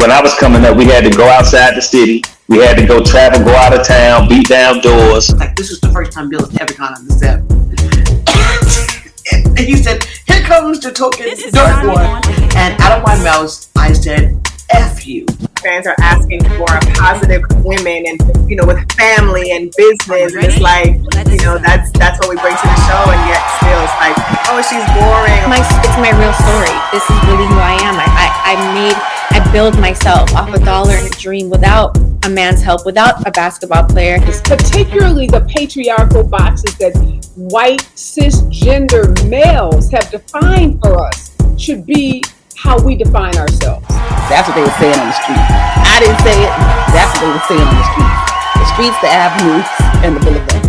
when I was coming up, we had to go outside the city. We had to go travel, go out of town, beat down doors. Like, this was the first time Bill had ever gone on the set. And he said, "Here comes the token dirt boy." And out of my mouth, I said, "F you." Fans are asking for positive women and, with family and business. And it's like, that's what we bring to the show. And yet still it's like, oh, she's boring. It's my real story. This is really who I am. I build myself off a dollar and a dream without a man's help, without a basketball player. Particularly the patriarchal boxes that white cisgender males have defined for us should be how we define ourselves. That's what they were saying on the street. I didn't say it. That's what they were saying on the street. The streets, the avenues, and the boulevard.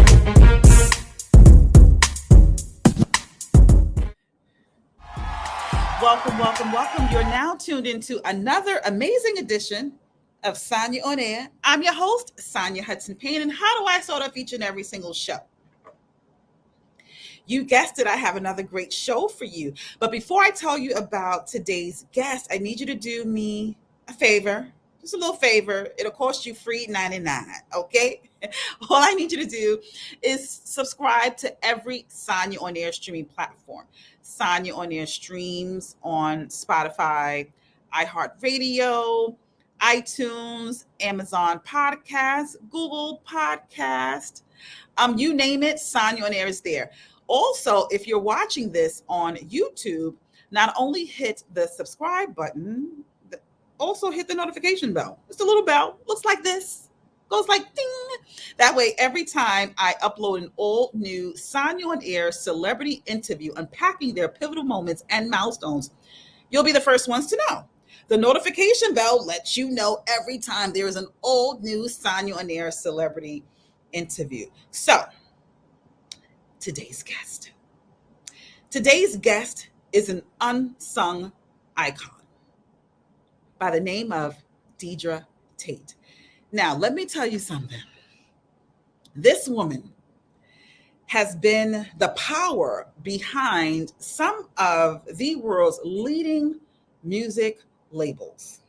Welcome. You're now tuned into another amazing edition of Sanya on Air. I'm your host, Sanya Hudson Payne, and how do I start off each and every single show? You guessed it, I have another great show for you. But before I tell you about today's guest, I need you to do me a favor, just a little favor. It'll cost you free $99, okay? All I need you to do is subscribe to every Sanya on Air streaming platform. Sanya on Air streams on Spotify, iHeartRadio, iTunes, Amazon Podcasts, Google Podcast, you name it, Sanya on Air is there. Also, if you're watching this on YouTube, not only hit the subscribe button, also hit the notification bell. Just a little bell, looks like this, goes like ding. That way, every time I upload an all new Sanya on Air celebrity interview, unpacking their pivotal moments and milestones, you'll be the first ones to know. The notification bell lets you know every time there is an all new Sanya on Air celebrity interview. So, Today's guest is an unsung icon by the name of Dedra Tate. Now, let me tell you something. This woman has been the power behind some of the world's leading music labels.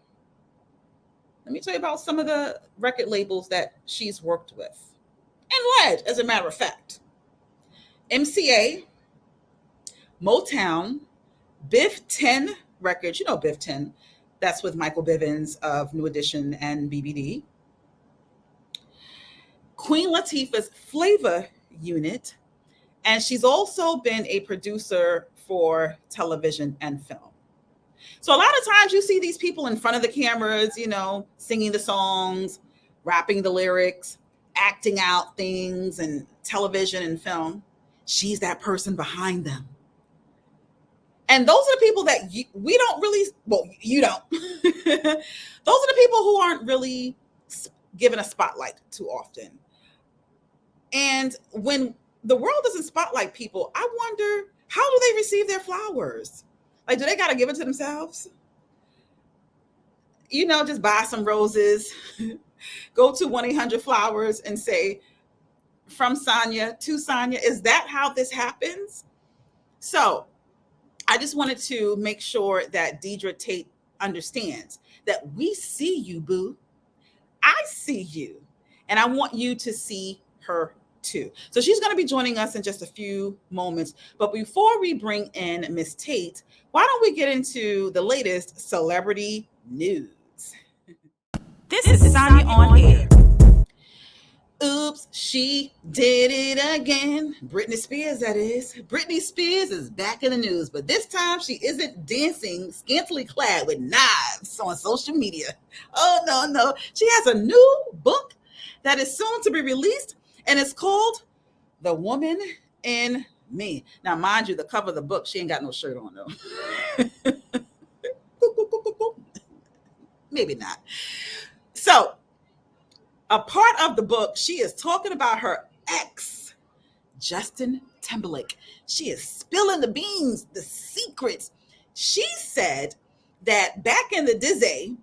Let me tell you about some of the record labels that she's worked with and led, as a matter of fact. MCA, Motown, Biff 10 Records. You know Biff 10. That's with Michael Bivins of New Edition and BBD. Queen Latifah's Flavor Unit. And she's also been a producer for television and film. So a lot of times you see these people in front of the cameras, singing the songs, rapping the lyrics, acting out things in television and film. She's that person behind them. And those are the people that we don't really, you don't. Those are the people who aren't really given a spotlight too often. And when the world doesn't spotlight people, I wonder, how do they receive their flowers? Like, do they got to give it to themselves? Just buy some roses, go to 1-800-Flowers and say, from Sanya to Sanya. Is that how this happens? So I just wanted to make sure that Dedra Tate understands that we see you, boo. I see you. And I want you to see her too. So she's going to be joining us in just a few moments. But before we bring in Miss Tate, why don't we get into the latest celebrity news? This is Sanya on Air. Oops, she did it again. Britney Spears, that is. Britney Spears is back in the news, but this time she isn't dancing scantily clad with knives on social media. Oh, no. She has a new book that is soon to be released, and it's called The Woman in Me. Now, mind you, the cover of the book, she ain't got no shirt on, though. Maybe not. So, a part of the book, she is talking about her ex, Justin Timberlake. She is spilling the beans, the secrets. She said that back in the day,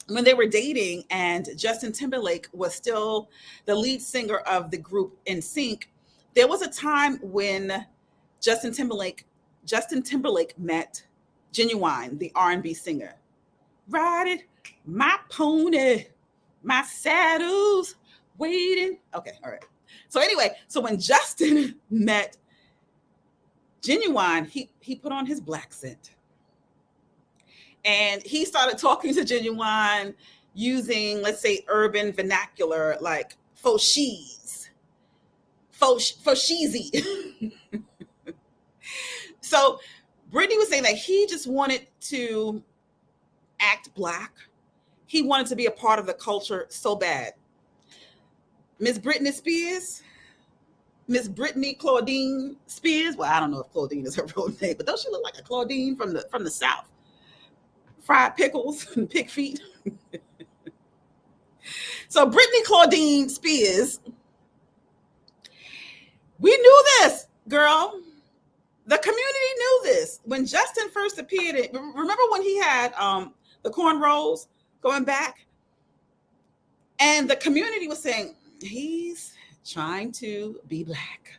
when they were dating and Justin Timberlake was still the lead singer of the group NSYNC, there was a time when Justin Timberlake met Genuine, the R&B singer. Ride it, my pony, my saddle's waiting. Okay, all right. So anyway, so when Justin met Genuine, he put on his black scent. And he started talking to Genuine using, let's say, urban vernacular like faux cheese, faux cheesy. So Brittany was saying that he just wanted to act black. He wanted to be a part of the culture so bad. Miss Brittany Claudine Spears. Well, I don't know if Claudine is her real name, but don't she look like a Claudine from the South? Fried pickles and pig feet. So Brittany Claudine Spears, we knew this, girl. The community knew this. When Justin first appeared, remember when he had the cornrows going back? And the community was saying, he's trying to be black.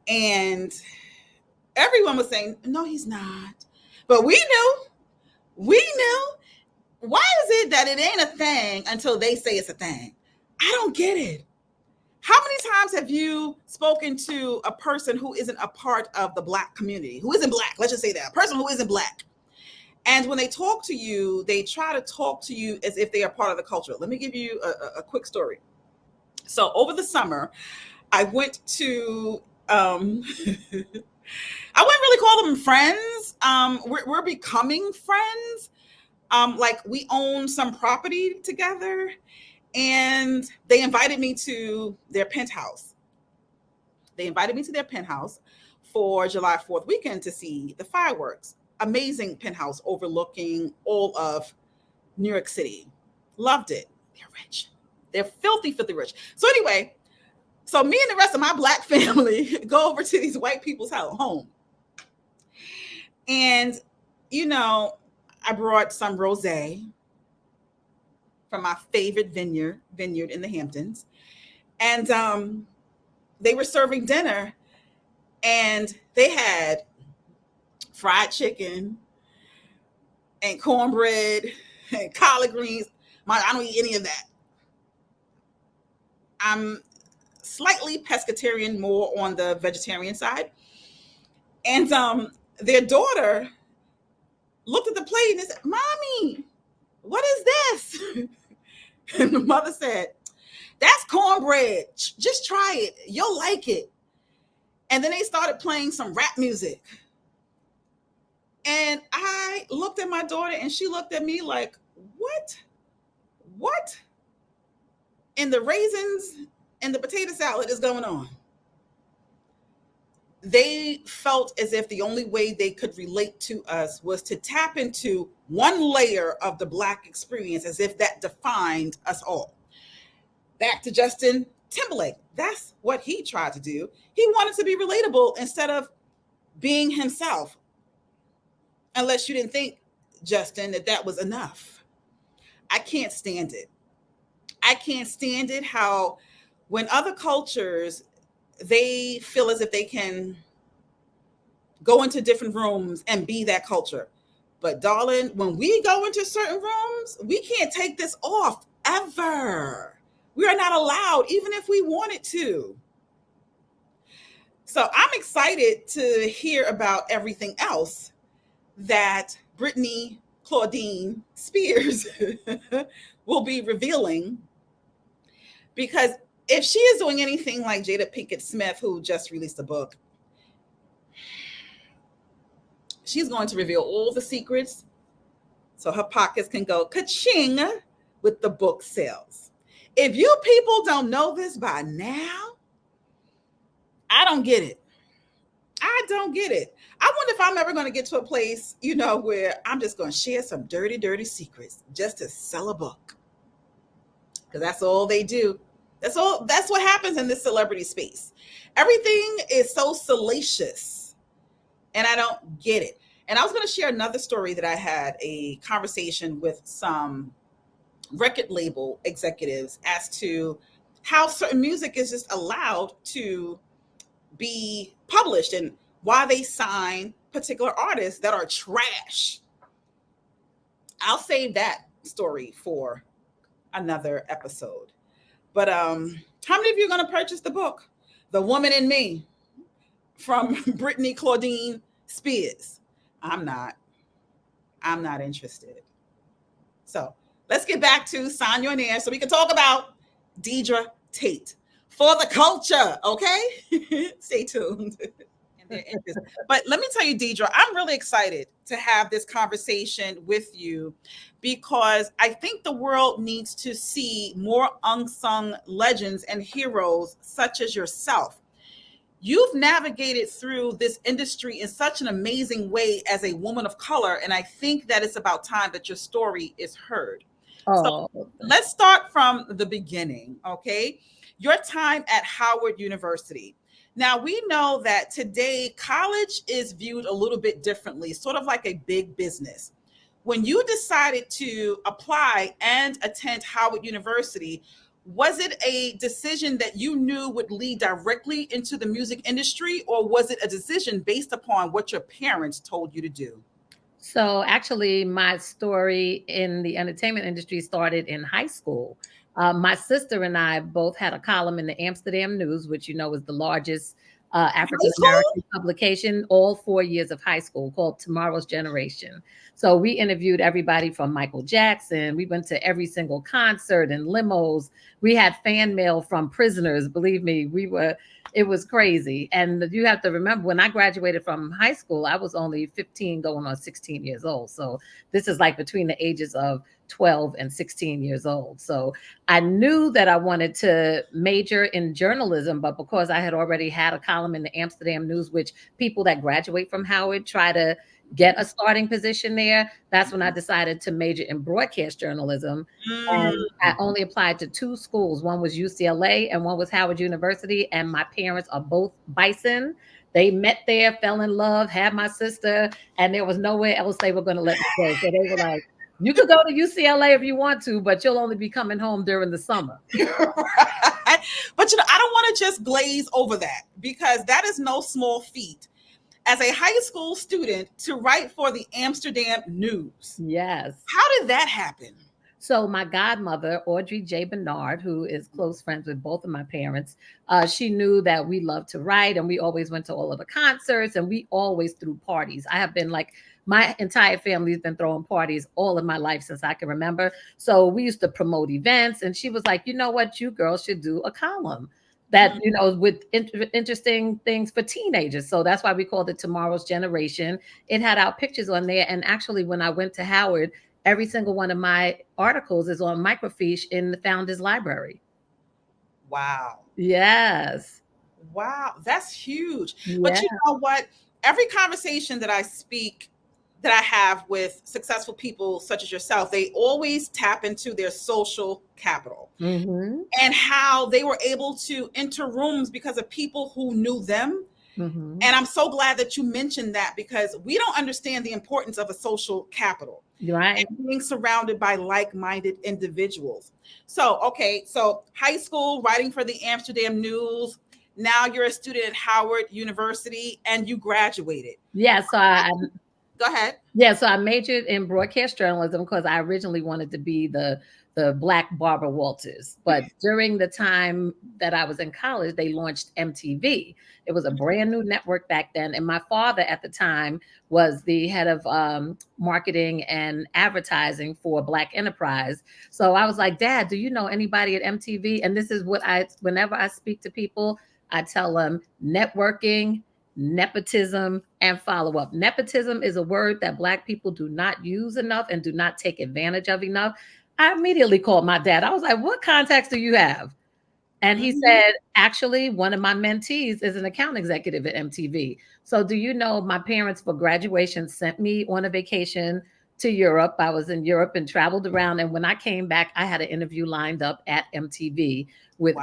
And everyone was saying, no, he's not. But we knew. Why is it that it ain't a thing until they say it's a thing? I don't get it. How many times have you spoken to a person who isn't a part of the black community, who isn't black? Let's just say that, a person who isn't black. And when they talk to you, they try to talk to you as if they are part of the culture. Let me give you a quick story. So over the summer, I went to, I wouldn't really call them friends. We're becoming friends. Like we own some property together, and they invited me to their penthouse. They invited me to their penthouse for July 4th weekend to see the fireworks. Amazing penthouse overlooking all of New York City. Loved it. They're rich. They're filthy, filthy rich. So anyway, so me and the rest of my black family go over to these white people's home. And, you know, I brought some rosé from my favorite vineyard in the Hamptons. And they were serving dinner, and they had fried chicken and cornbread and collard greens. I don't eat any of that. I'm slightly pescatarian, more on the vegetarian side. And their daughter looked at the plate and said, "Mommy, what is this?" And the mother said, "That's cornbread. Just try it. You'll like it." And then they started playing some rap music. And I looked at my daughter and she looked at me like, what in the raisins and the potato salad is going on? They felt as if the only way they could relate to us was to tap into one layer of the Black experience, as if that defined us all. Back to Justin Timberlake. That's what he tried to do. He wanted to be relatable instead of being himself. Unless you didn't think, Justin, that was enough. I can't stand it. I can't stand it how when other cultures, they feel as if they can go into different rooms and be that culture. But darling, when we go into certain rooms, we can't take this off ever. We are not allowed, even if we wanted to. So I'm excited to hear about everything else that Brittany Claudine Spears will be revealing, because if she is doing anything like Jada Pinkett Smith, who just released a book, she's going to reveal all the secrets so her pockets can go ka-ching with the book sales. If you people don't know this by now, I don't get it. I don't get it. I wonder if I'm ever going to get to a place, where I'm just going to share some dirty, dirty secrets just to sell a book. Because that's all they do. That's what happens in this celebrity space. Everything is so salacious, and I don't get it. And I was going to share another story that I had a conversation with some record label executives as to how certain music is just allowed to be published and why they sign particular artists that are trash. I'll save that story for another episode. But how many of you are going to purchase the book, The Woman in Me, from Brittany Claudine Spears? I'm not interested. So let's get back to Sanya on Air so we can talk about Dedra Tate for the culture, okay? Stay tuned. But let me tell you, Dedra, I'm really excited to have this conversation with you because I think the world needs to see more unsung legends and heroes such as yourself. You've navigated through this industry in such an amazing way as a woman of color, and I think that it's about time that your story is heard. So let's start from the beginning, okay? Your time at Howard University. Now, we know that today college is viewed a little bit differently, sort of like a big business. When you decided to apply and attend Howard University, was it a decision that you knew would lead directly into the music industry, or was it a decision based upon what your parents told you to do? So actually, my story in the entertainment industry started in high school. My sister and I both had a column in the Amsterdam News, which you know is the largest African-American publication, all 4 years of high school, called Tomorrow's Generation. So we interviewed everybody from Michael Jackson. We went to every single concert in limos. We had fan mail from prisoners. Believe me, it was crazy. And you have to remember, when I graduated from high school, I was only 15 going on 16 years old. So this is like between the ages of 12 and 16 years old. So I knew that I wanted to major in journalism, but because I had already had a column in the Amsterdam News, which people that graduate from Howard try to get a starting position there, that's when I decided to major in broadcast journalism. And I only applied to 2 schools. One was UCLA and one was Howard University. And my parents are both Bison. They met there, fell in love, had my sister, and there was nowhere else they were going to let me go. So they were like, you could go to UCLA if you want to, but you'll only be coming home during the summer. Right. But I don't want to just glaze over that, because that is no small feat as a high school student to write for the Amsterdam News. Yes. How did that happen? So my godmother, Audrey J. Bernard, who is close friends with both of my parents, she knew that we loved to write, and we always went to all of the concerts, and we always threw parties. I have been like, my entire family has been throwing parties all of my life since I can remember. So we used to promote events, and she was like, you know what, you girls should do a column that, you know, with interesting things for teenagers. So that's why we called it Tomorrow's Generation. It had our pictures on there. And actually, when I went to Howard, every single one of my articles is on microfiche in the Founders Library. Wow. Yes. Wow. That's huge. Yeah. But you know what? Every conversation that I have with successful people such as yourself, they always tap into their social capital and how they were able to enter rooms because of people who knew them. And I'm so glad that you mentioned that, because we don't understand the importance of a social capital. Right. And being surrounded by like-minded individuals. So, okay, so high school, writing for the Amsterdam News. Now you're a student at Howard University and you graduated. Yeah, so Go ahead. Yeah, so I majored in broadcast journalism because I originally wanted to be the Black Barbara Walters. But during the time that I was in college, they launched MTV. It was a brand new network back then. And my father at the time was the head of marketing and advertising for Black Enterprise. So I was like, Dad, do you know anybody at MTV? And this is what whenever I speak to people, I tell them networking, nepotism, and follow-up. Nepotism is a word that Black people do not use enough and do not take advantage of enough. I immediately called my dad. I was like, what contacts do you have? And he said, actually, one of my mentees is an account executive at MTV. So do you know, my parents for graduation sent me on a vacation to Europe. I was in Europe and traveled around. And when I came back, I had an interview lined up at MTV with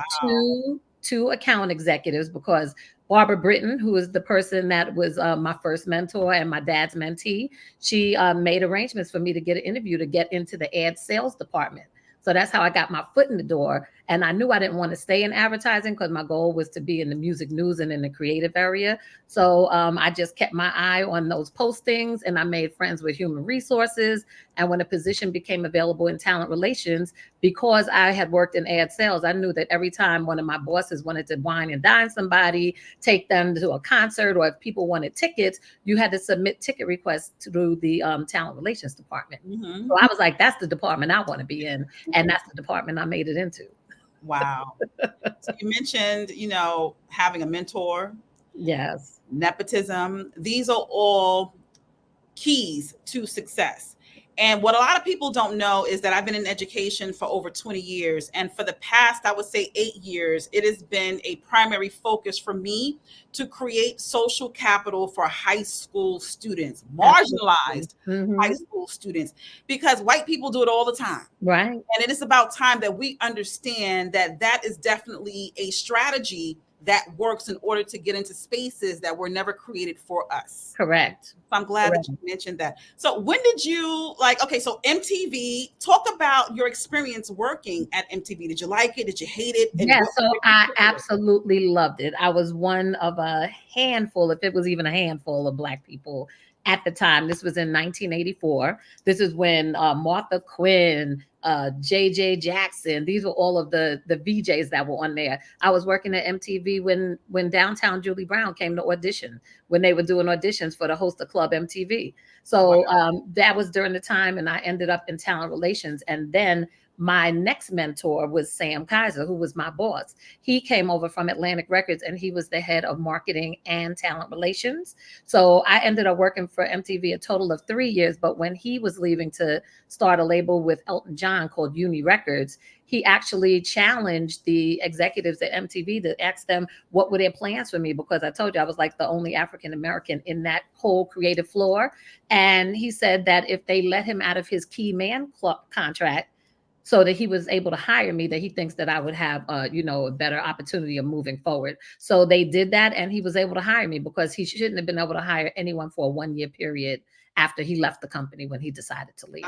two account executives, because Barbara Britton, who is the person that was my first mentor and my dad's mentee, she made arrangements for me to get an interview to get into the ad sales department. So that's how I got my foot in the door. And I knew I didn't want to stay in advertising because my goal was to be in the music news and in the creative area. So I just kept my eye on those postings, and I made friends with human resources. And when a position became available in talent relations, because I had worked in ad sales, I knew that every time one of my bosses wanted to wine and dine somebody, take them to a concert, or if people wanted tickets, you had to submit ticket requests through the talent relations department. Mhm. So I was like, that's the department I want to be in. And that's the department I made it into. Wow. So you mentioned, having a mentor. Yes. Nepotism. These are all keys to success. And what a lot of people don't know is that I've been in education for over 20 years. And for the past, I would say 8 years, it has been a primary focus for me to create social capital for high school students, marginalized high school students, because white people do it all the time. Right. And it is about time that we understand that that is definitely a strategy that works in order to get into spaces that were never created for us. Correct. So I'm glad that you mentioned that. So when did you so MTV, talk about your experience working at MTV. Did you like it? Did you hate it? And yeah, so I absolutely loved it. I was one of a handful, if it was even a handful, of Black people at the time. This was in 1984. This is when Martha Quinn, JJ Jackson, these were all of the VJs that were on there. I was working at MTV when Downtown Julie Brown came to audition, when they were doing auditions for the host of Club MTV. So that was during the time, and I ended up in talent relations. And then my next mentor was Sam Kaiser, who was my boss. He came over from Atlantic Records, and he was the head of marketing and talent relations. So I ended up working for MTV a total of 3 years. But when he was leaving to start a label with Elton John called Uni Records, he actually challenged the executives at MTV to ask them what were their plans for me, because I told you I was like the only African-American in that whole creative floor. And he said that if they let him out of his key man contract, so that he was able to hire me, that he thinks that I would have, a better opportunity of moving forward. So they did that, and he was able to hire me, because he shouldn't have been able to hire anyone for a 1 year period after he left the company when he decided to leave.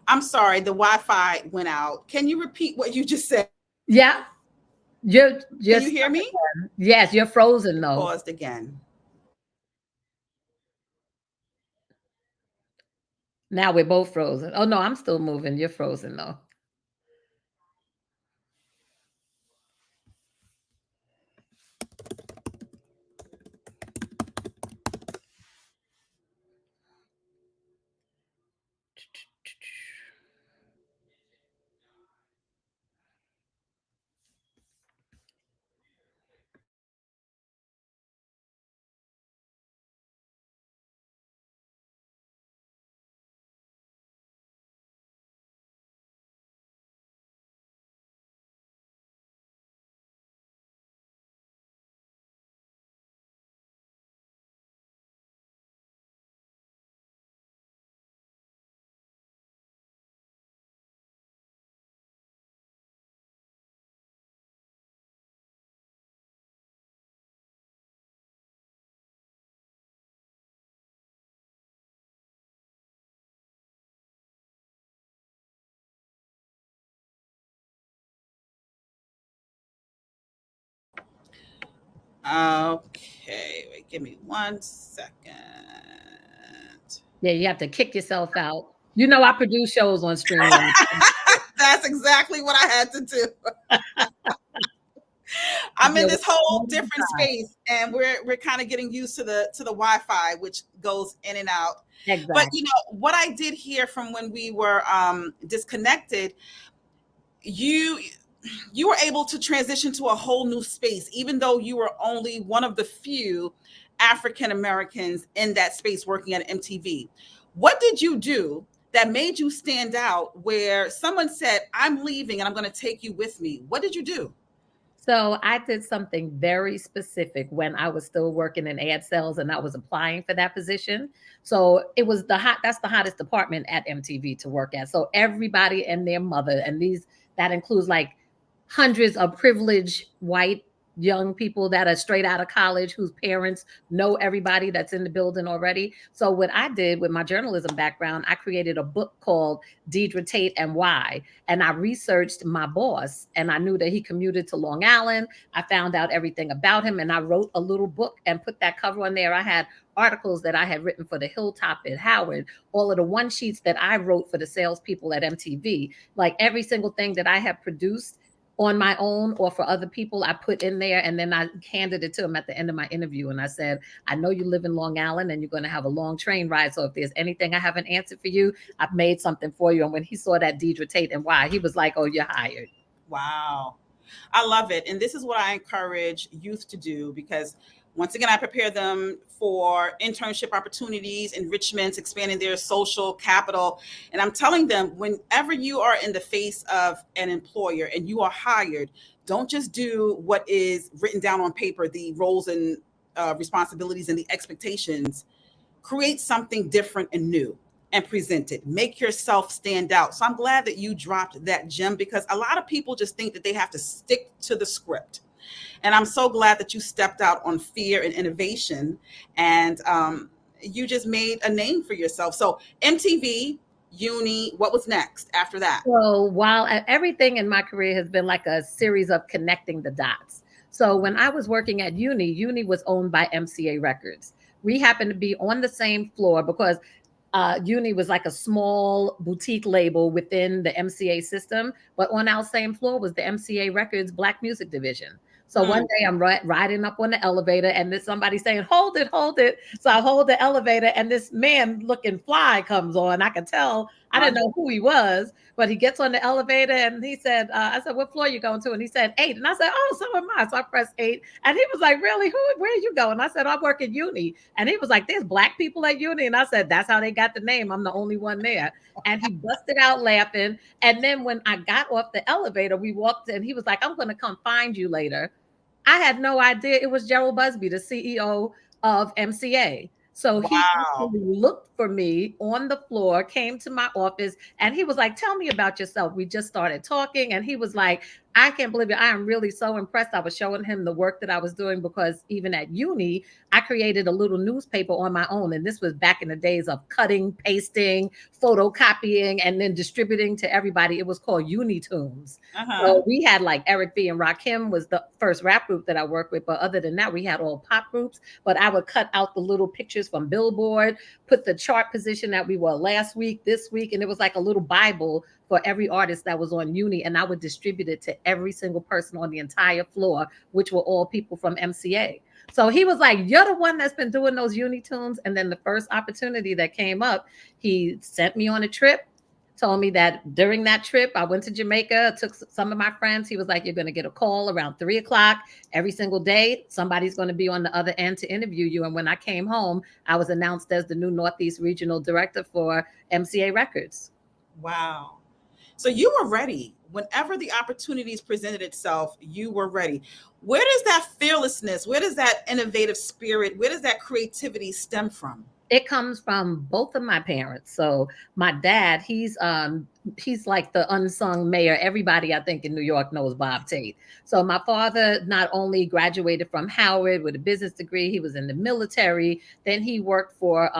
I'm sorry, the Wi-Fi went out. Can you repeat what you just said? Yeah. Can you hear me? Yes, you're frozen though. Paused again. Now we're both frozen. Oh no, I'm still moving. You're frozen though. Okay, wait, give me 1 second. Yeah, you have to kick yourself out. I produce shows on Streamline. That's exactly what I had to do. I'm in this whole different space, and we're kind of getting used to the Wi-Fi, which goes in and out. Exactly. But what I did hear from when we were disconnected, you were able to transition to a whole new space, even though you were only one of the few African Americans in that space working at MTV. What did you do that made you stand out, where someone said, I'm leaving and I'm going to take you with me? What did you do? So I did something very specific when I was still working in ad sales and I was applying for that position. So it was that's the hottest department at MTV to work at. So everybody and their mother, and that includes like hundreds of privileged white young people that are straight out of college whose parents know everybody that's in the building already. So what I did with my journalism background, I created a book called Dedra Tate and Why. And I researched my boss, and I knew that he commuted to Long Island. I found out everything about him, and I wrote a little book and put that cover on there. I had articles that I had written for the Hilltop at Howard, all of the one sheets that I wrote for the salespeople at MTV, like every single thing that I had produced on my own or for other people, I put in there, and then I handed it to him at the end of my interview. And I said, I know you live in Long Island and you're going to have a long train ride. So if there's anything I haven't answered for you, I've made something for you. And when he saw that Dedra Tate and Why, he was like, oh, you're hired. Wow. I love it. And this is what I encourage youth to do, because once again, I prepare them for internship opportunities, enrichments, expanding their social capital. And I'm telling them, whenever you are in the face of an employer and you are hired, don't just do what is written down on paper, the roles and responsibilities and the expectations. Create something different and new and present it. Make yourself stand out. So I'm glad that you dropped that gem, because a lot of people just think that they have to stick to the script. And I'm so glad that you stepped out on fear and innovation, and you just made a name for yourself. So MTV, uni, what was next after that? So while everything in my career has been like a series of connecting the dots. So when I was working at uni was owned by MCA Records. We happened to be on the same floor because uni was like a small boutique label within the MCA system, but on our same floor was the MCA Records Black Music Division. So one day I'm riding up on the elevator, and there's somebody saying, hold it, hold it. So I hold the elevator, and this man looking fly comes on. I could tell, I didn't know who he was, but he gets on the elevator, and he said, I said, what floor are you going to? And he said, 8. And I said, oh, so am I. So I pressed 8. And he was like, really? Where are you going? I said, I work at uni. And he was like, there's Black people at uni. And I said, that's how they got the name. I'm the only one there. And he busted out laughing. And then when I got off the elevator, we walked, and he was like, I'm going to come find you later. I had no idea it was Gerald Busby, the CEO of MCA. So he actually looked for me on the floor, came to my office, and he was like, tell me about yourself. We just started talking, and he was like, I can't believe it. I am really so impressed. I was showing him the work that I was doing, because even at uni, I created a little newspaper on my own. And this was back in the days of cutting, pasting, photocopying, and then distributing to everybody. It was called Unitunes. So we had like Eric B. and Rakim was the first rap group that I worked with. But other than that, we had all pop groups. But I would cut out the little pictures from Billboard, put the chart position that we were last week, this week. And it was like a little Bible for every artist that was on uni, and I would distribute it to every single person on the entire floor, which were all people from MCA. So he was like, you're the one that's been doing those Unitunes. And then the first opportunity that came up, he sent me on a trip, told me that during that trip, I went to Jamaica, took some of my friends. He was like, you're going to get a call around 3:00 every single day. Somebody's going to be on the other end to interview you. And when I came home, I was announced as the new Northeast Regional Director for MCA Records. Wow. So you were ready. Whenever the opportunities presented itself, you were ready. Where does that fearlessness, where does that innovative spirit, where does that creativity stem from? It comes from both of my parents. So my dad, he's like the unsung mayor. Everybody, I think, in New York knows Bob Tate. So my father not only graduated from Howard with a business degree, he was in the military. Then he worked for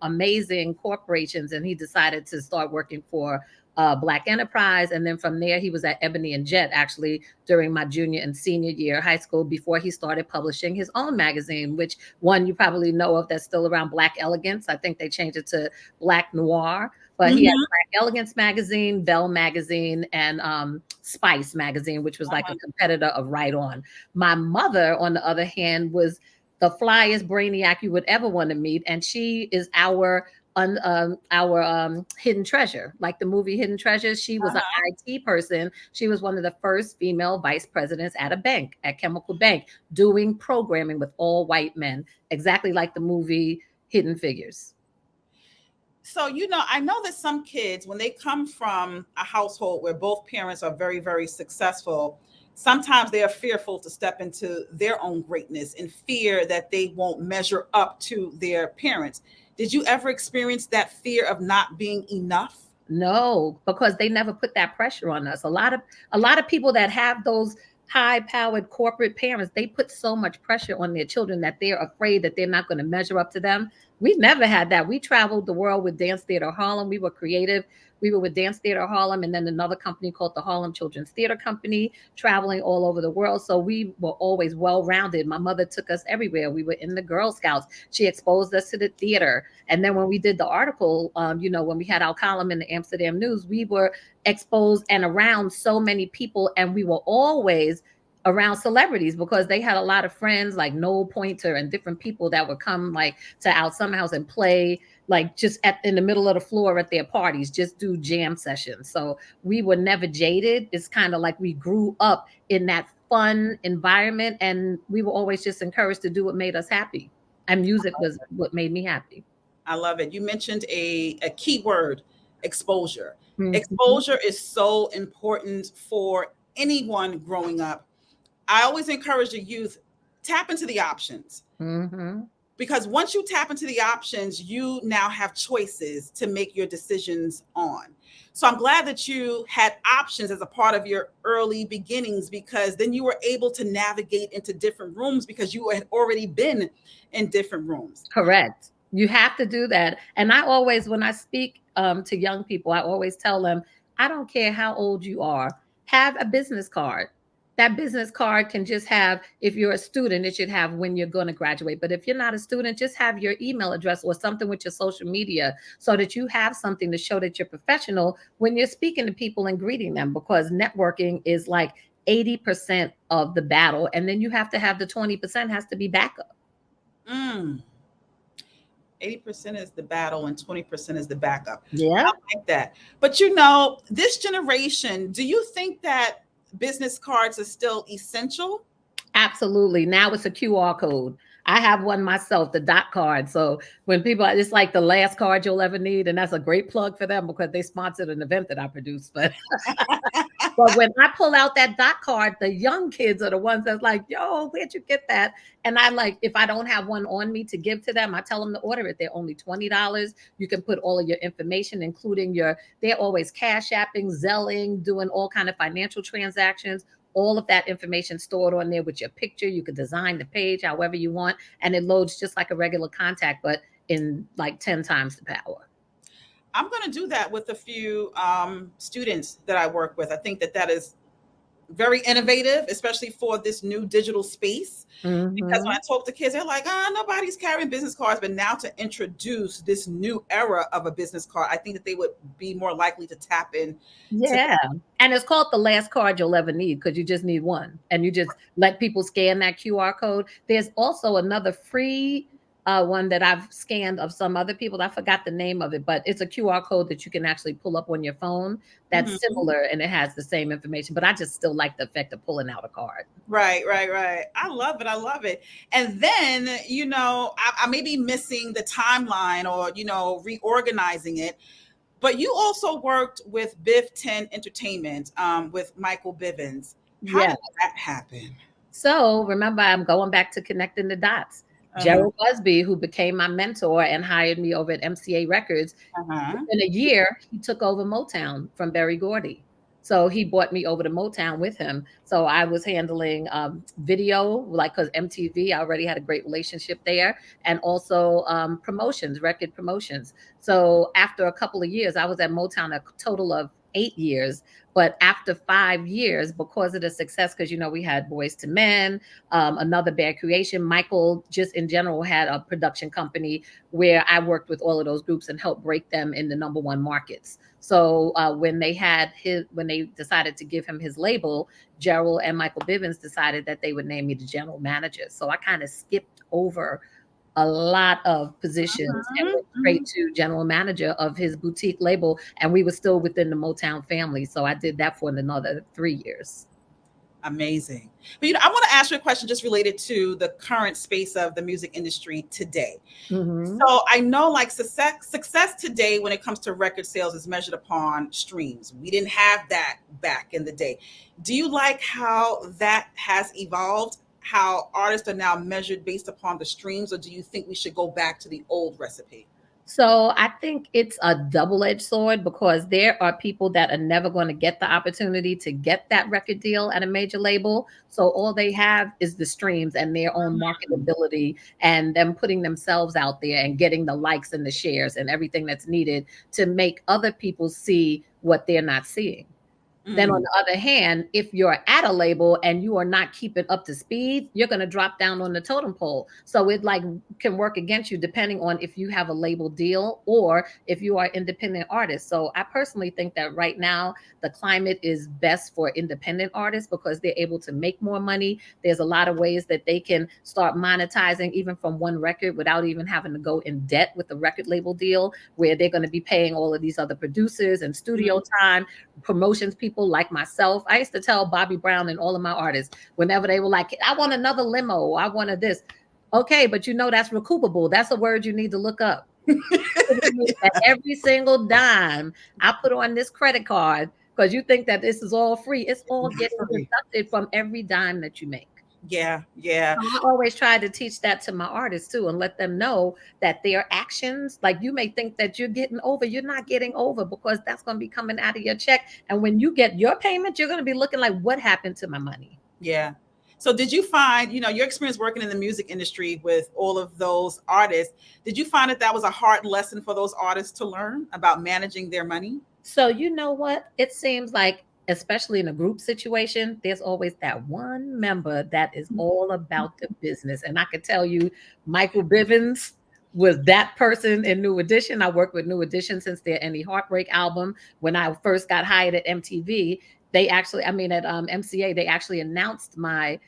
amazing corporations, and he decided to start working for Black Enterprise. And then from there, he was at Ebony and Jet, actually, during my junior and senior year of high school, before he started publishing his own magazine, which one you probably know of that's still around, Black Elegance. I think they changed it to Black Noir. But he had Black Elegance magazine, Belle magazine, and Spice magazine, which was like a competitor of Right On. My mother, on the other hand, was the flyest brainiac you would ever want to meet. And she is our hidden treasure, like the movie Hidden Treasures. She was an IT person. She was one of the first female vice presidents at a bank, at Chemical Bank, doing programming with all white men, exactly like the movie Hidden Figures. So, I know that some kids, when they come from a household where both parents are very, very successful, sometimes they are fearful to step into their own greatness in fear that they won't measure up to their parents. Did you ever experience that fear of not being enough? No, because they never put that pressure on us. A lot of people that have those high-powered corporate parents, they put so much pressure on their children that they're afraid that they're not going to measure up to them. We never had that. We traveled the world with Dance Theater Harlem. We were creative. We were with Dance Theater Harlem and then another company called the Harlem Children's Theater Company, traveling all over the world. So we were always well-rounded. My mother took us everywhere. We were in the Girl Scouts. She exposed us to the theater. And then when we did the article, when we had our column in the Amsterdam News, we were exposed and around so many people. And we were always around celebrities because they had a lot of friends like Noel Pointer and different people that would come like to our summer house and play like just in the middle of the floor at their parties, just do jam sessions. So we were never jaded. It's kind of like we grew up in that fun environment and we were always just encouraged to do what made us happy. And music was what made me happy. I love it. You mentioned a key word, exposure. Mm-hmm. Exposure is so important for anyone growing up. I always encourage the youth, tap into the options. Mm-hmm. Because once you tap into the options, you now have choices to make your decisions on. So I'm glad that you had options as a part of your early beginnings, because then you were able to navigate into different rooms because you had already been in different rooms. Correct. You have to do that. And I always, when I speak to young people, I always tell them, I don't care how old you are, have a business card. That business card can just have, if you're a student, it should have when you're going to graduate. But if you're not a student, just have your email address or something with your social media so that you have something to show that you're professional when you're speaking to people and greeting them, because networking is like 80% of the battle. And then you have to have the 20% has to be backup. 80% is the battle and 20% is the backup. Yeah. I like that. But this generation, do you think that business cards are still essential? Absolutely. Now it's a QR code. I have one myself, the dot card. So when people, it's like the last card you'll ever need. And that's a great plug for them because they sponsored an event that I produced. But when I pull out that dot card, the young kids are the ones that's like, yo, where'd you get that? And I like, if I don't have one on me to give to them, I tell them to order it. They're only $20. You can put all of your information, including they're always cash apping, Zelling, doing all kind of financial transactions. All of that information stored on there with your picture. You could design the page however you want, and it loads just like a regular contact, but in like 10 times the power. I'm going to do that with a few students that I work with. I think that is very innovative, especially for this new digital space. Mm-hmm. Because when I talk to kids, they're like, nobody's carrying business cards. But now to introduce this new era of a business card, I think that they would be more likely to tap in. Yeah. And it's called the last card you'll ever need because you just need one. And you just let people scan that QR code. There's also another free one that I've scanned of some other people. I forgot the name of it, but it's a QR code that you can actually pull up on your phone that's mm-hmm. similar and it has the same information. But I just still like the effect of pulling out a card. Right. I love it. And then, I may be missing the timeline or, reorganizing it. But you also worked with Biv 10 Entertainment with Michael Bivins. How did that happen? So remember, I'm going back to connecting the dots. Gerald Busby, who became my mentor and hired me over at MCA Records, in a year, he took over Motown from Berry Gordy. So he brought me over to Motown with him. So I was handling video, because MTV, I already had a great relationship there, and also promotions, record promotions. So after a couple of years, I was at Motown a total of 8 years. But after 5 years, because of the success, because, we had Boys to Men, another Bad Creation, Michael just in general had a production company where I worked with all of those groups and helped break them in the #1 markets. So when they decided to give him his label, Gerald and Michael Bivins decided that they would name me the general manager. So I kind of skipped over a lot of positions and went straight to general manager of his boutique label. And we were still within the Motown family. So I did that for another 3 years. Amazing. But I want to ask you a question just related to the current space of the music industry today. Mm-hmm. So I know success today when it comes to record sales is measured upon streams. We didn't have that back in the day. Do you like how that has evolved? How artists are now measured based upon the streams, or do you think we should go back to the old recipe? So I think it's a double-edged sword because there are people that are never going to get the opportunity to get that record deal at a major label. So all they have is the streams and their own marketability and them putting themselves out there and getting the likes and the shares and everything that's needed to make other people see what they're not seeing. Then on the other hand, if you're at a label and you are not keeping up to speed, you're going to drop down on the totem pole. So it like can work against you depending on if you have a label deal or if you are independent artists. So I personally think that right now the climate is best for independent artists because they're able to make more money. There's a lot of ways that they can start monetizing even from one record without even having to go in debt with the record label deal where they're going to be paying all of these other producers and studio time, promotions people like myself. I used to tell Bobby Brown and all of my artists whenever they were like, I want another limo, I wanted this. Okay, but you know that's recoupable. That's a word you need to look up. Every single dime I put on this credit card, because you think that this is all free, it's all getting deducted from every dime that you make. Yeah. So I always try to teach that to my artists too and let them know that their actions, like you may think that you're getting over, you're not getting over because that's going to be coming out of your check. And when you get your payment, you're going to be looking like, what happened to my money? Yeah. So did you find, your experience working in the music industry with all of those artists, did you find that was a hard lesson for those artists to learn about managing their money? So you know what? It seems like, especially in a group situation, there's always that one member that is all about the business. And I can tell you, Michael Bivins was that person in New Edition. I worked with New Edition since their Any Heartbreak album. When I first got hired at MTV, at MCA, they actually announced my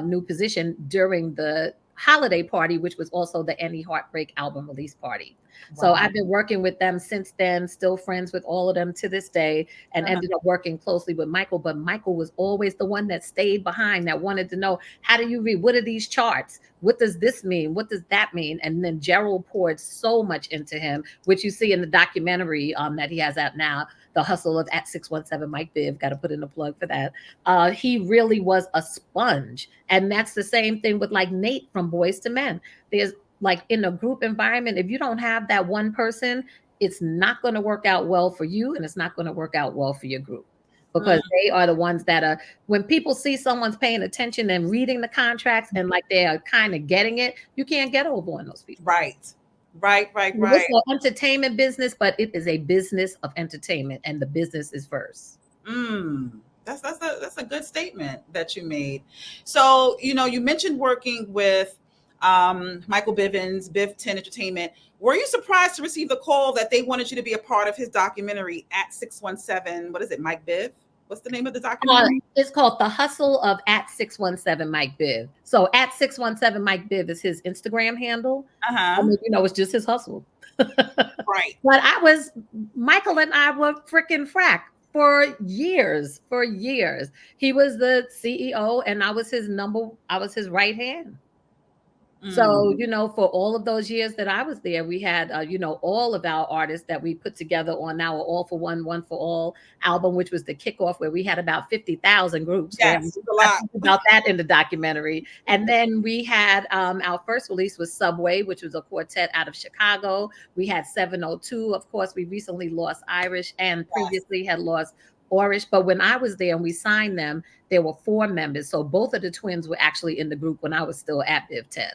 new position during the holiday party, which was also the Any Heartbreak album release party. Wow. So I've been working with them since then, still friends with all of them to this day, and ended up working closely with Michael. But Michael was always the one that stayed behind, that wanted to know, how do you read? What are these charts? What does this mean? What does that mean? And then Gerald poured so much into him, which you see in the documentary that he has out now, The Hustle of at 617 Mike Biv. Got to put in a plug for that. He really was a sponge. And that's the same thing with like Nate from Boys to Men. There's like in a group environment, if you don't have that one person, it's not going to work out well for you and it's not going to work out well for your group, because they are the ones that are, when people see someone's paying attention and reading the contracts and like they are kind of getting it, you can't get over on those people. Right. It's an entertainment business, but it is a business of entertainment and the business is first. That's a good statement that you made. So, you mentioned working with Michael Bivins, Biv 10 Entertainment. Were you surprised to receive the call that they wanted you to be a part of his documentary at 617? What is it, Mike Biv? What's the name of the documentary? It's called The Hustle of at 617 Mike Biv. So at 617 Mike Biv is his Instagram handle. I mean, it's just his hustle. Right. But Michael and I were freaking frack for years. He was the CEO and I was his right hand. So, for all of those years that I was there, we had, all of our artists that we put together on our All for One, One for All album, which was the kickoff where we had about 50,000 groups. Yes, a lot. About that in the documentary. And then we had our first release was Subway, which was a quartet out of Chicago. We had 702. Of course, we recently lost Irish and previously had lost Orish. But when I was there and we signed them, there were 4 members. So both of the twins were actually in the group when I was still at Biv 10.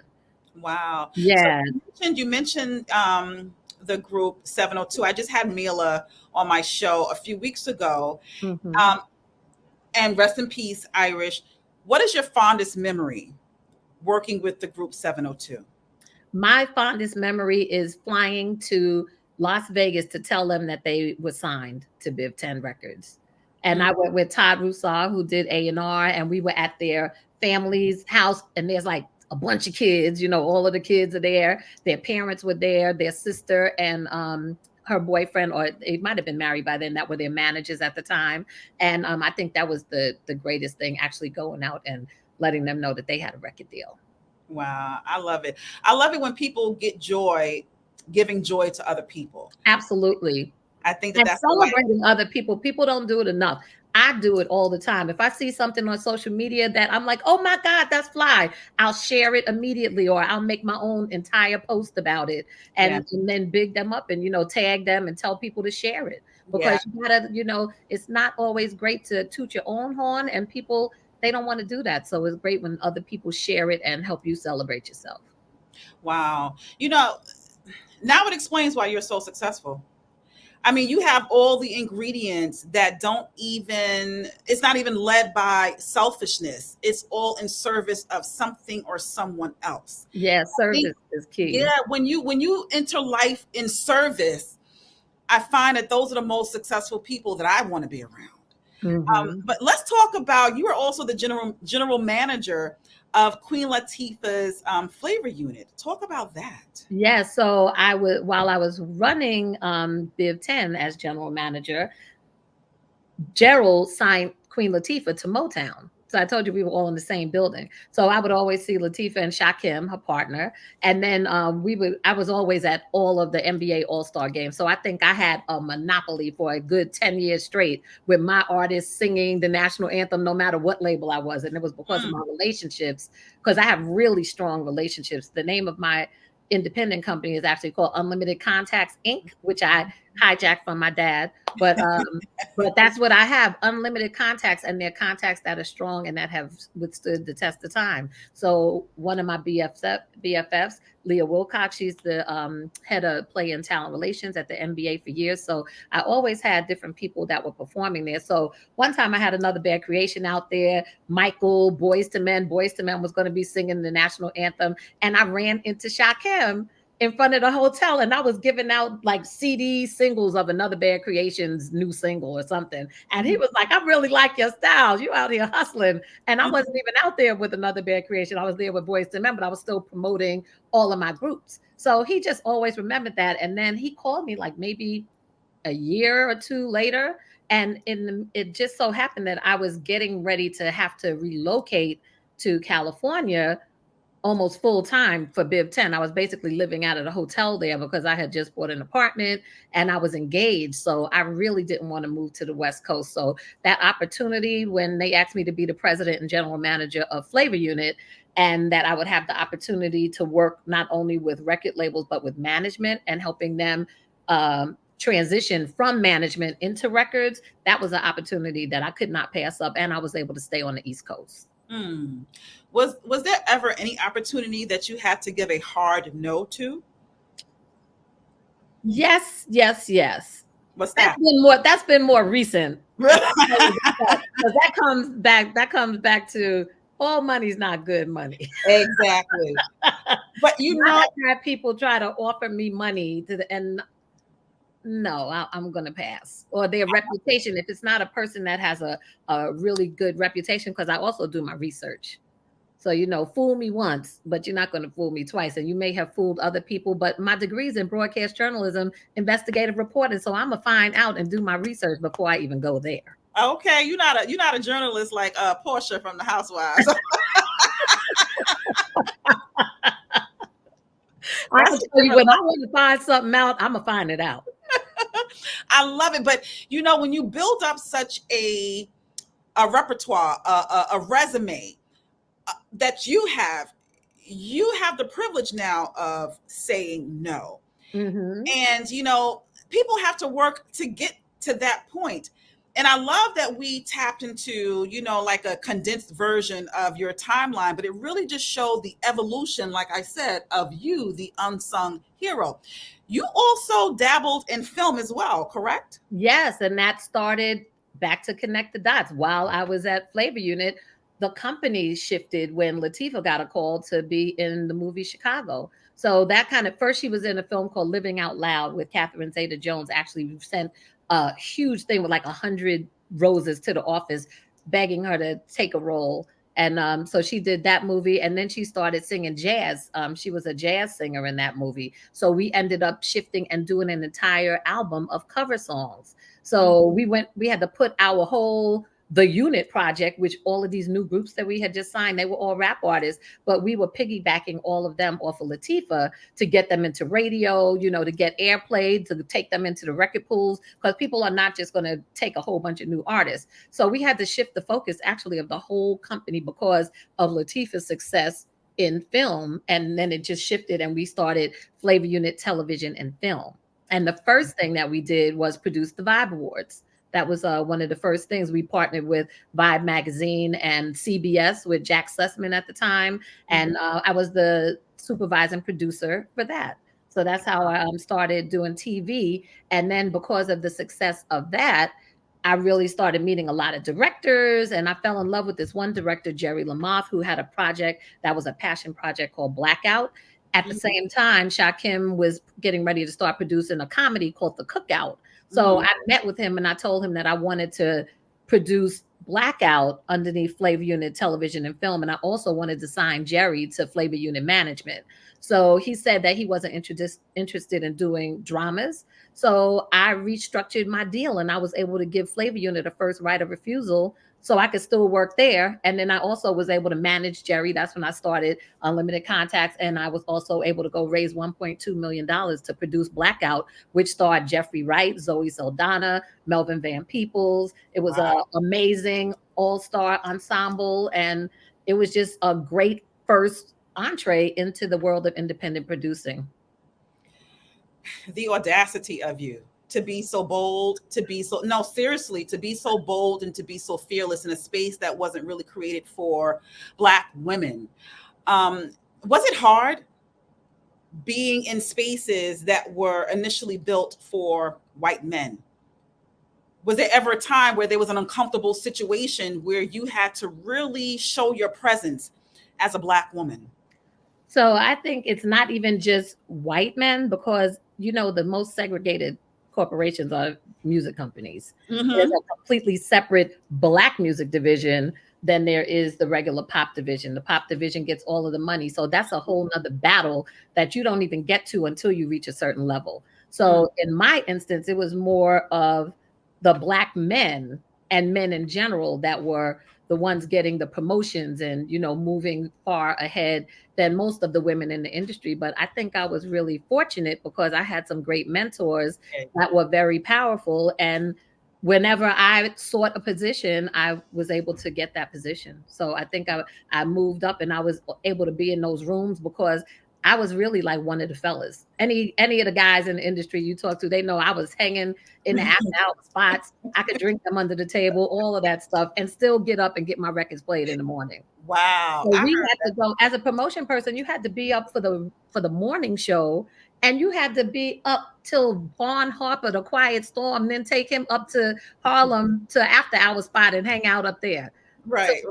Wow. Yeah. So you mentioned the group 702. I just had Mila on my show a few weeks ago. And rest in peace, Irish. What is your fondest memory working with the group 702? My fondest memory is flying to Las Vegas to tell them that they were signed to Biv 10 Records. And I went with Todd Roussar, who did A&R, and we were at their family's house, and there's like a bunch of kids, all of the kids are there. Their parents were there, their sister and her boyfriend, or it might have been married by then, that were their managers at the time. And I think that was the greatest thing, actually going out and letting them know that they had a record deal. Wow, I love it. I love it when people get joy, giving joy to other people. Absolutely. I think that's celebrating other people. People don't do it enough. I do it all the time. If I see something on social media that I'm like, oh my God, that's fly, I'll share it immediately, or I'll make my own entire post about it and then big them up and, tag them and tell people to share it. Because you gotta, it's not always great to toot your own horn, and people, they don't want to do that. So it's great when other people share it and help you celebrate yourself. Wow. Now it explains why you're so successful. I mean, you have all the ingredients that it's not even led by selfishness. It's all in service of something or someone else. Yeah, service is key. Yeah, when you enter life in service, I find that those are the most successful people that I want to be around. Mm-hmm. But let's talk about, you are also the general manager of Queen Latifah's flavor unit. Talk about that. Yeah, so while I was running Biv 10 as general manager, Gerald signed Queen Latifah to Motown. So I told you we were all in the same building. So I would always see Latifah and Shakim, her partner. And then I was always at all of the NBA All-Star games. So I think I had a monopoly for a good 10 years straight with my artists singing the national anthem, no matter what label I was. And it was because of my relationships, because I have really strong relationships. The name of my independent company is actually called Unlimited Contacts Inc., which I hijacked from my dad. But that's what I have, unlimited contacts, and they're contacts that are strong and that have withstood the test of time. So one of my BFFs, Leah Wilcox, she's the head of play and talent relations at the NBA for years. So I always had different people that were performing there. So one time I had Another Bad Creation out there, Michael, Boyz II Men was going to be singing the national anthem. And I ran into Shakim in front of the hotel, and I was giving out like CD singles of Another Bad Creation's new single or something. And he was like, I really like your style. You out here hustling. And I wasn't even out there with Another Bad Creation. I was there with Boyz II Men, but I was still promoting all of my groups. So he just always remembered that. And then he called me like maybe a year or two later. And it just so happened that I was getting ready to have to relocate to California almost full time for Biv 10. I was basically living out of the hotel there because I had just bought an apartment and I was engaged. So I really didn't want to move to the West Coast. So that opportunity, when they asked me to be the president and general manager of Flavor Unit, and that I would have the opportunity to work not only with record labels, but with management and helping them transition from management into records, that was an opportunity that I could not pass up. And I was able to stay on the East Coast. Was there ever any opportunity that you had to give a hard no to? Yes. What's that? That's been more recent. That comes back to all money's not good money. Exactly. But I've had people try to offer me money no, I'm going to pass. Or their reputation, if it's not a person that has a really good reputation, because I also do my research. So, fool me once, but you're not going to fool me twice. And you may have fooled other people, but my degree is in broadcast journalism, investigative reporting. So I'm going to find out and do my research before I even go there. Okay, you're not a journalist like Portia from the Housewives. I can tell you, when I want to find something out, I'm going to find it out. I love it. But, when you build up such a repertoire, a resume that you have the privilege now of saying no. Mm-hmm. And, people have to work to get to that point. And I love that we tapped into, like a condensed version of your timeline, but it really just showed the evolution, like I said, of you, the unsung hero. You also dabbled in film as well, correct? Yes. And that started, back to connect the dots, while I was at Flavor Unit, the company shifted when Latifah got a call to be in the movie Chicago. So that first she was in a film called Living Out Loud with Catherine Zeta-Jones. Actually, we sent a huge thing with like 100 roses to the office begging her to take a role. And so she did that movie, and then she started singing jazz. She was a jazz singer in that movie. So we ended up shifting and doing an entire album of cover songs. So we had to put our whole the Unit project, which all of these new groups that we had just signed, they were all rap artists, but we were piggybacking all of them off of Latifah to get them into radio, to get airplay, to take them into the record pools, because people are not just going to take a whole bunch of new artists. So we had to shift the focus actually of the whole company because of Latifah's success in film. And then it just shifted and we started Flavor Unit Television and Film. And the first thing that we did was produce the Vibe Awards. That was one of the first things. We partnered with Vibe Magazine and CBS with Jack Sussman at the time. And I was the supervising producer for that. So that's how I started doing TV. And then because of the success of that, I really started meeting a lot of directors. And I fell in love with this one director, Jerry Lamoth, who had a project that was a passion project called Blackout. At the same time, Shakim was getting ready to start producing a comedy called The Cookout. So I met with him and I told him that I wanted to produce Blackout underneath Flavor Unit Television and Film. And I also wanted to sign Jerry to Flavor Unit Management. So he said that he wasn't interested in doing dramas. So I restructured my deal and I was able to give Flavor Unit a first right of refusal so I could still work there. And then I also was able to manage Jerry. That's when I started Unlimited Contacts. And I was also able to go raise $1.2 million to produce Blackout, which starred Jeffrey Wright, Zoe Saldana, Melvin Van Peebles. It was an amazing all-star ensemble. And it was just a great first entree into the world of independent producing. The audacity of you to be so bold, to be so bold and to be so fearless in a space that wasn't really created for Black women. Was it hard being in spaces that were initially built for white men? Was there ever a time where there was an uncomfortable situation where you had to really show your presence as a Black woman? So I think it's not even just white men, because, the most segregated corporations are music companies. There's a completely separate Black music division than there is the regular pop division. The pop division gets all of the money. So that's a whole nother battle that you don't even get to until you reach a certain level. So in my instance, it was more of the Black men and men in general that were the ones getting the promotions and, moving far ahead than most of the women in the industry. But I think I was really fortunate because I had some great mentors that were very powerful. And whenever I sought a position, I was able to get that position. So I think I moved up and I was able to be in those rooms because I was really like one of the fellas. Any of the guys in the industry you talk to, they know I was hanging in the after hour spots. I could drink them under the table, all of that stuff, and still get up and get my records played in the morning. Wow. So we had to go as a promotion person. You had to be up for the morning show, and you had to be up till Vaughn Harper, the Quiet Storm, then take him up to Harlem to after hour spot and hang out up there. Right.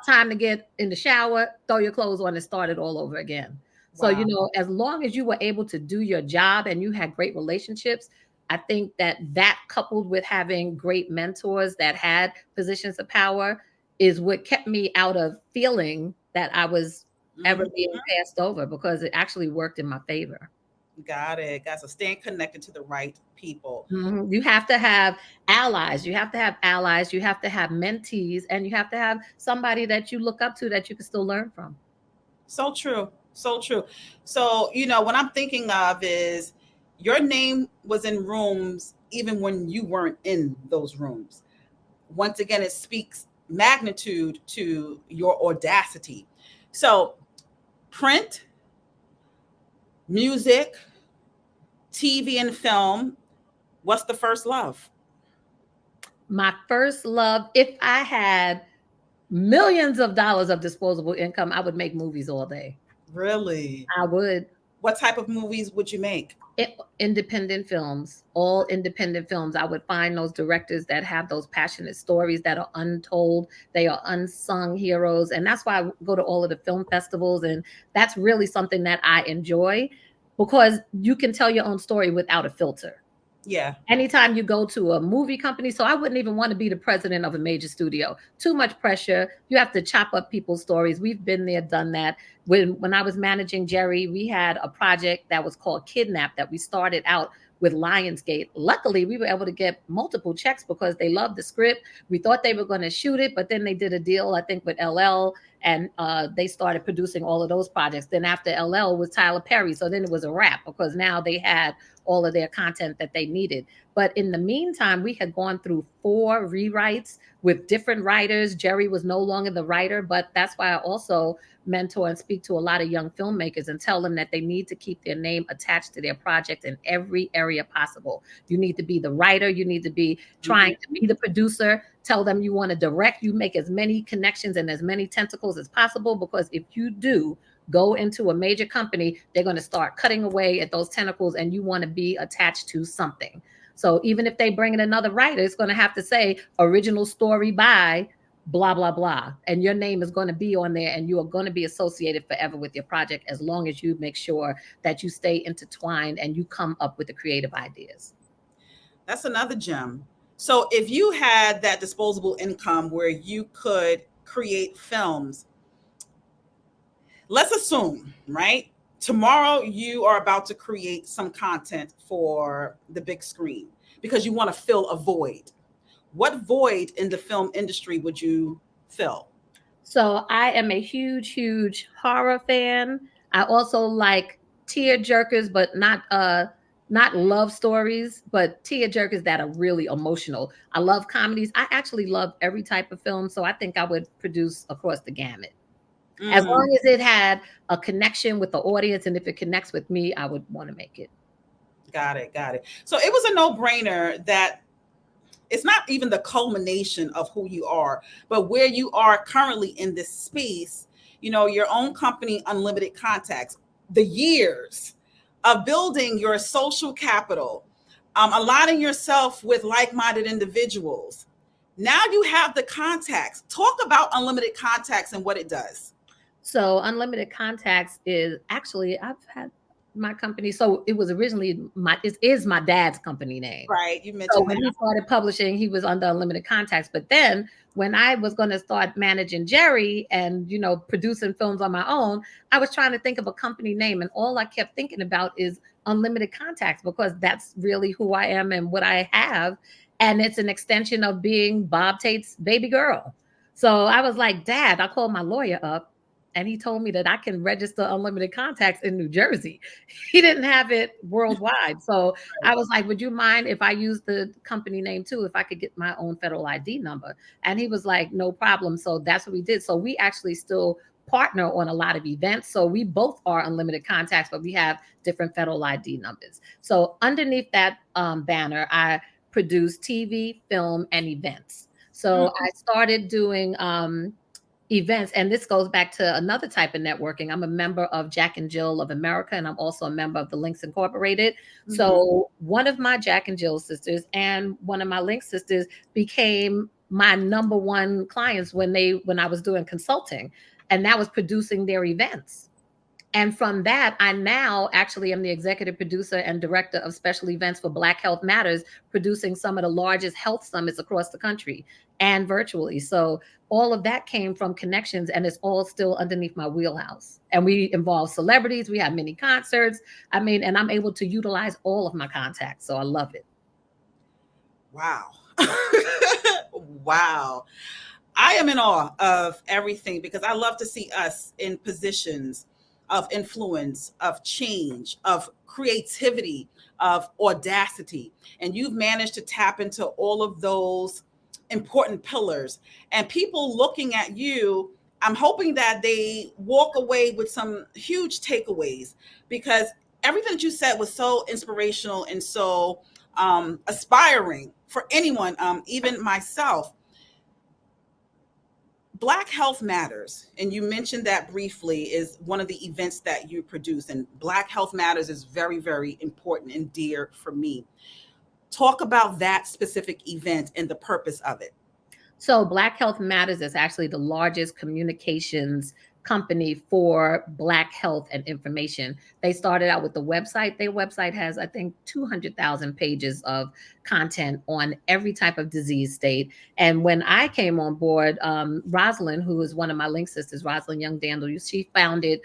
Time to get in the shower, throw your clothes on, and start it all over again. So, as long as you were able to do your job and you had great relationships, I think that coupled with having great mentors that had positions of power is what kept me out of feeling that I was ever being passed over, because it actually worked in my favor. Got it. So staying connected to the right people. You have to have allies. You have to have mentees, and you have to have somebody that you look up to that you can still learn from. So true. So what I'm thinking of is your name was in rooms even when you weren't in those rooms. Once again, it speaks magnitude to your audacity. So print, music, TV and film, what's the first love? My first love, if I had millions of dollars of disposable income, I would make movies all day. Really? I would. What type of movies would you make? Independent films, all independent films. I would find those directors that have those passionate stories that are untold. They are unsung heroes. And that's why I go to all of the film festivals. And that's really something that I enjoy, because you can tell your own story without a filter. Yeah. Anytime you go to a movie company, so I wouldn't even want to be the president of a major studio. Too much pressure. You have to chop up people's stories. We've been there, done that. When I was managing Jerry, we had a project that was called Kidnap that we started out with Lionsgate. Luckily, we were able to get multiple checks because they loved the script. We thought they were going to shoot it, but then they did a deal, I think, with LL, and they started producing all of those projects. Then after LL was Tyler Perry. So then it was a wrap because now they had all of their content that they needed. But in the meantime, we had gone through 4 rewrites with different writers. Jerry was no longer the writer, but that's why I also mentor and speak to a lot of young filmmakers and tell them that they need to keep their name attached to their project in every area possible. You need to be the writer. You need to be trying to be the producer. Tell them you want to direct. You make as many connections and as many tentacles as possible, because if you do go into a major company, they're going to start cutting away at those tentacles, and you want to be attached to something. So even if they bring in another writer, it's going to have to say original story by blah, blah, blah. And your name is going to be on there, and you are going to be associated forever with your project as long as you make sure that you stay intertwined and you come up with the creative ideas. That's another gem. So if you had that disposable income where you could create films, let's assume, right? Tomorrow you are about to create some content for the big screen because you want to fill a void. What void in the film industry would you fill? So I am a huge horror fan. I also like tear jerkers, but not love stories, but tear jerkers that are really emotional. I love comedies. I actually love every type of film. So I think I would produce across the gamut. As long as it had a connection with the audience, and if it connects with me, I would want to make it. Got it. So it was a no-brainer that it's not even the culmination of who you are, but where you are currently in this space, your own company, Unlimited Contacts, the years of building your social capital, aligning yourself with like-minded individuals. Now you have the contacts. Talk about Unlimited Contacts and what it does. So Unlimited Contacts is actually, I've had my company. So it was originally it is my dad's company name. Right. You mentioned so when he started publishing, he was under Unlimited Contacts. But then when I was going to start managing Jerry and, producing films on my own, I was trying to think of a company name. And all I kept thinking about is Unlimited Contacts, because that's really who I am and what I have. And it's an extension of being Bob Tate's baby girl. So I was like, Dad, I called my lawyer up. And he told me that I can register Unlimited Contacts in New Jersey. He didn't have it worldwide. So I was like, would you mind if I use the company name too, if I could get my own federal ID number? And he was like, no problem. So that's what we did. So we actually still partner on a lot of events. So we both are Unlimited Contacts, but we have different federal ID numbers. So underneath that banner, I produce TV, film, and events. So I started doing events, and this goes back to another type of networking. I'm a member of Jack and Jill of America, and I'm also a member of the Links Incorporated. So one of my Jack and Jill sisters and one of my Links sisters became my number one clients when I was doing consulting, and that was producing their events. And from that, I now actually am the executive producer and director of special events for Black Health Matters, producing some of the largest health summits across the country and virtually. So all of that came from connections, and it's all still underneath my wheelhouse. And we involve celebrities. We have mini concerts. And I'm able to utilize all of my contacts. So I love it. Wow. Wow. I am in awe of everything, because I love to see us in positions of influence, of change, of creativity, of audacity. And you've managed to tap into all of those important pillars. And people looking at you, I'm hoping that they walk away with some huge takeaways, because everything that you said was so inspirational and so aspiring for anyone, even myself. Black Health Matters, and you mentioned that briefly, is one of the events that you produce. And Black Health Matters is very, very important and dear for me. Talk about that specific event and the purpose of it. So Black Health Matters is actually the largest communications company for Black health and information. They started out with the website. Their website has, I think, 200,000 pages of content on every type of disease state. And when I came on board, Rosalind, who is one of my Link sisters, Rosalind Young Dandle, she founded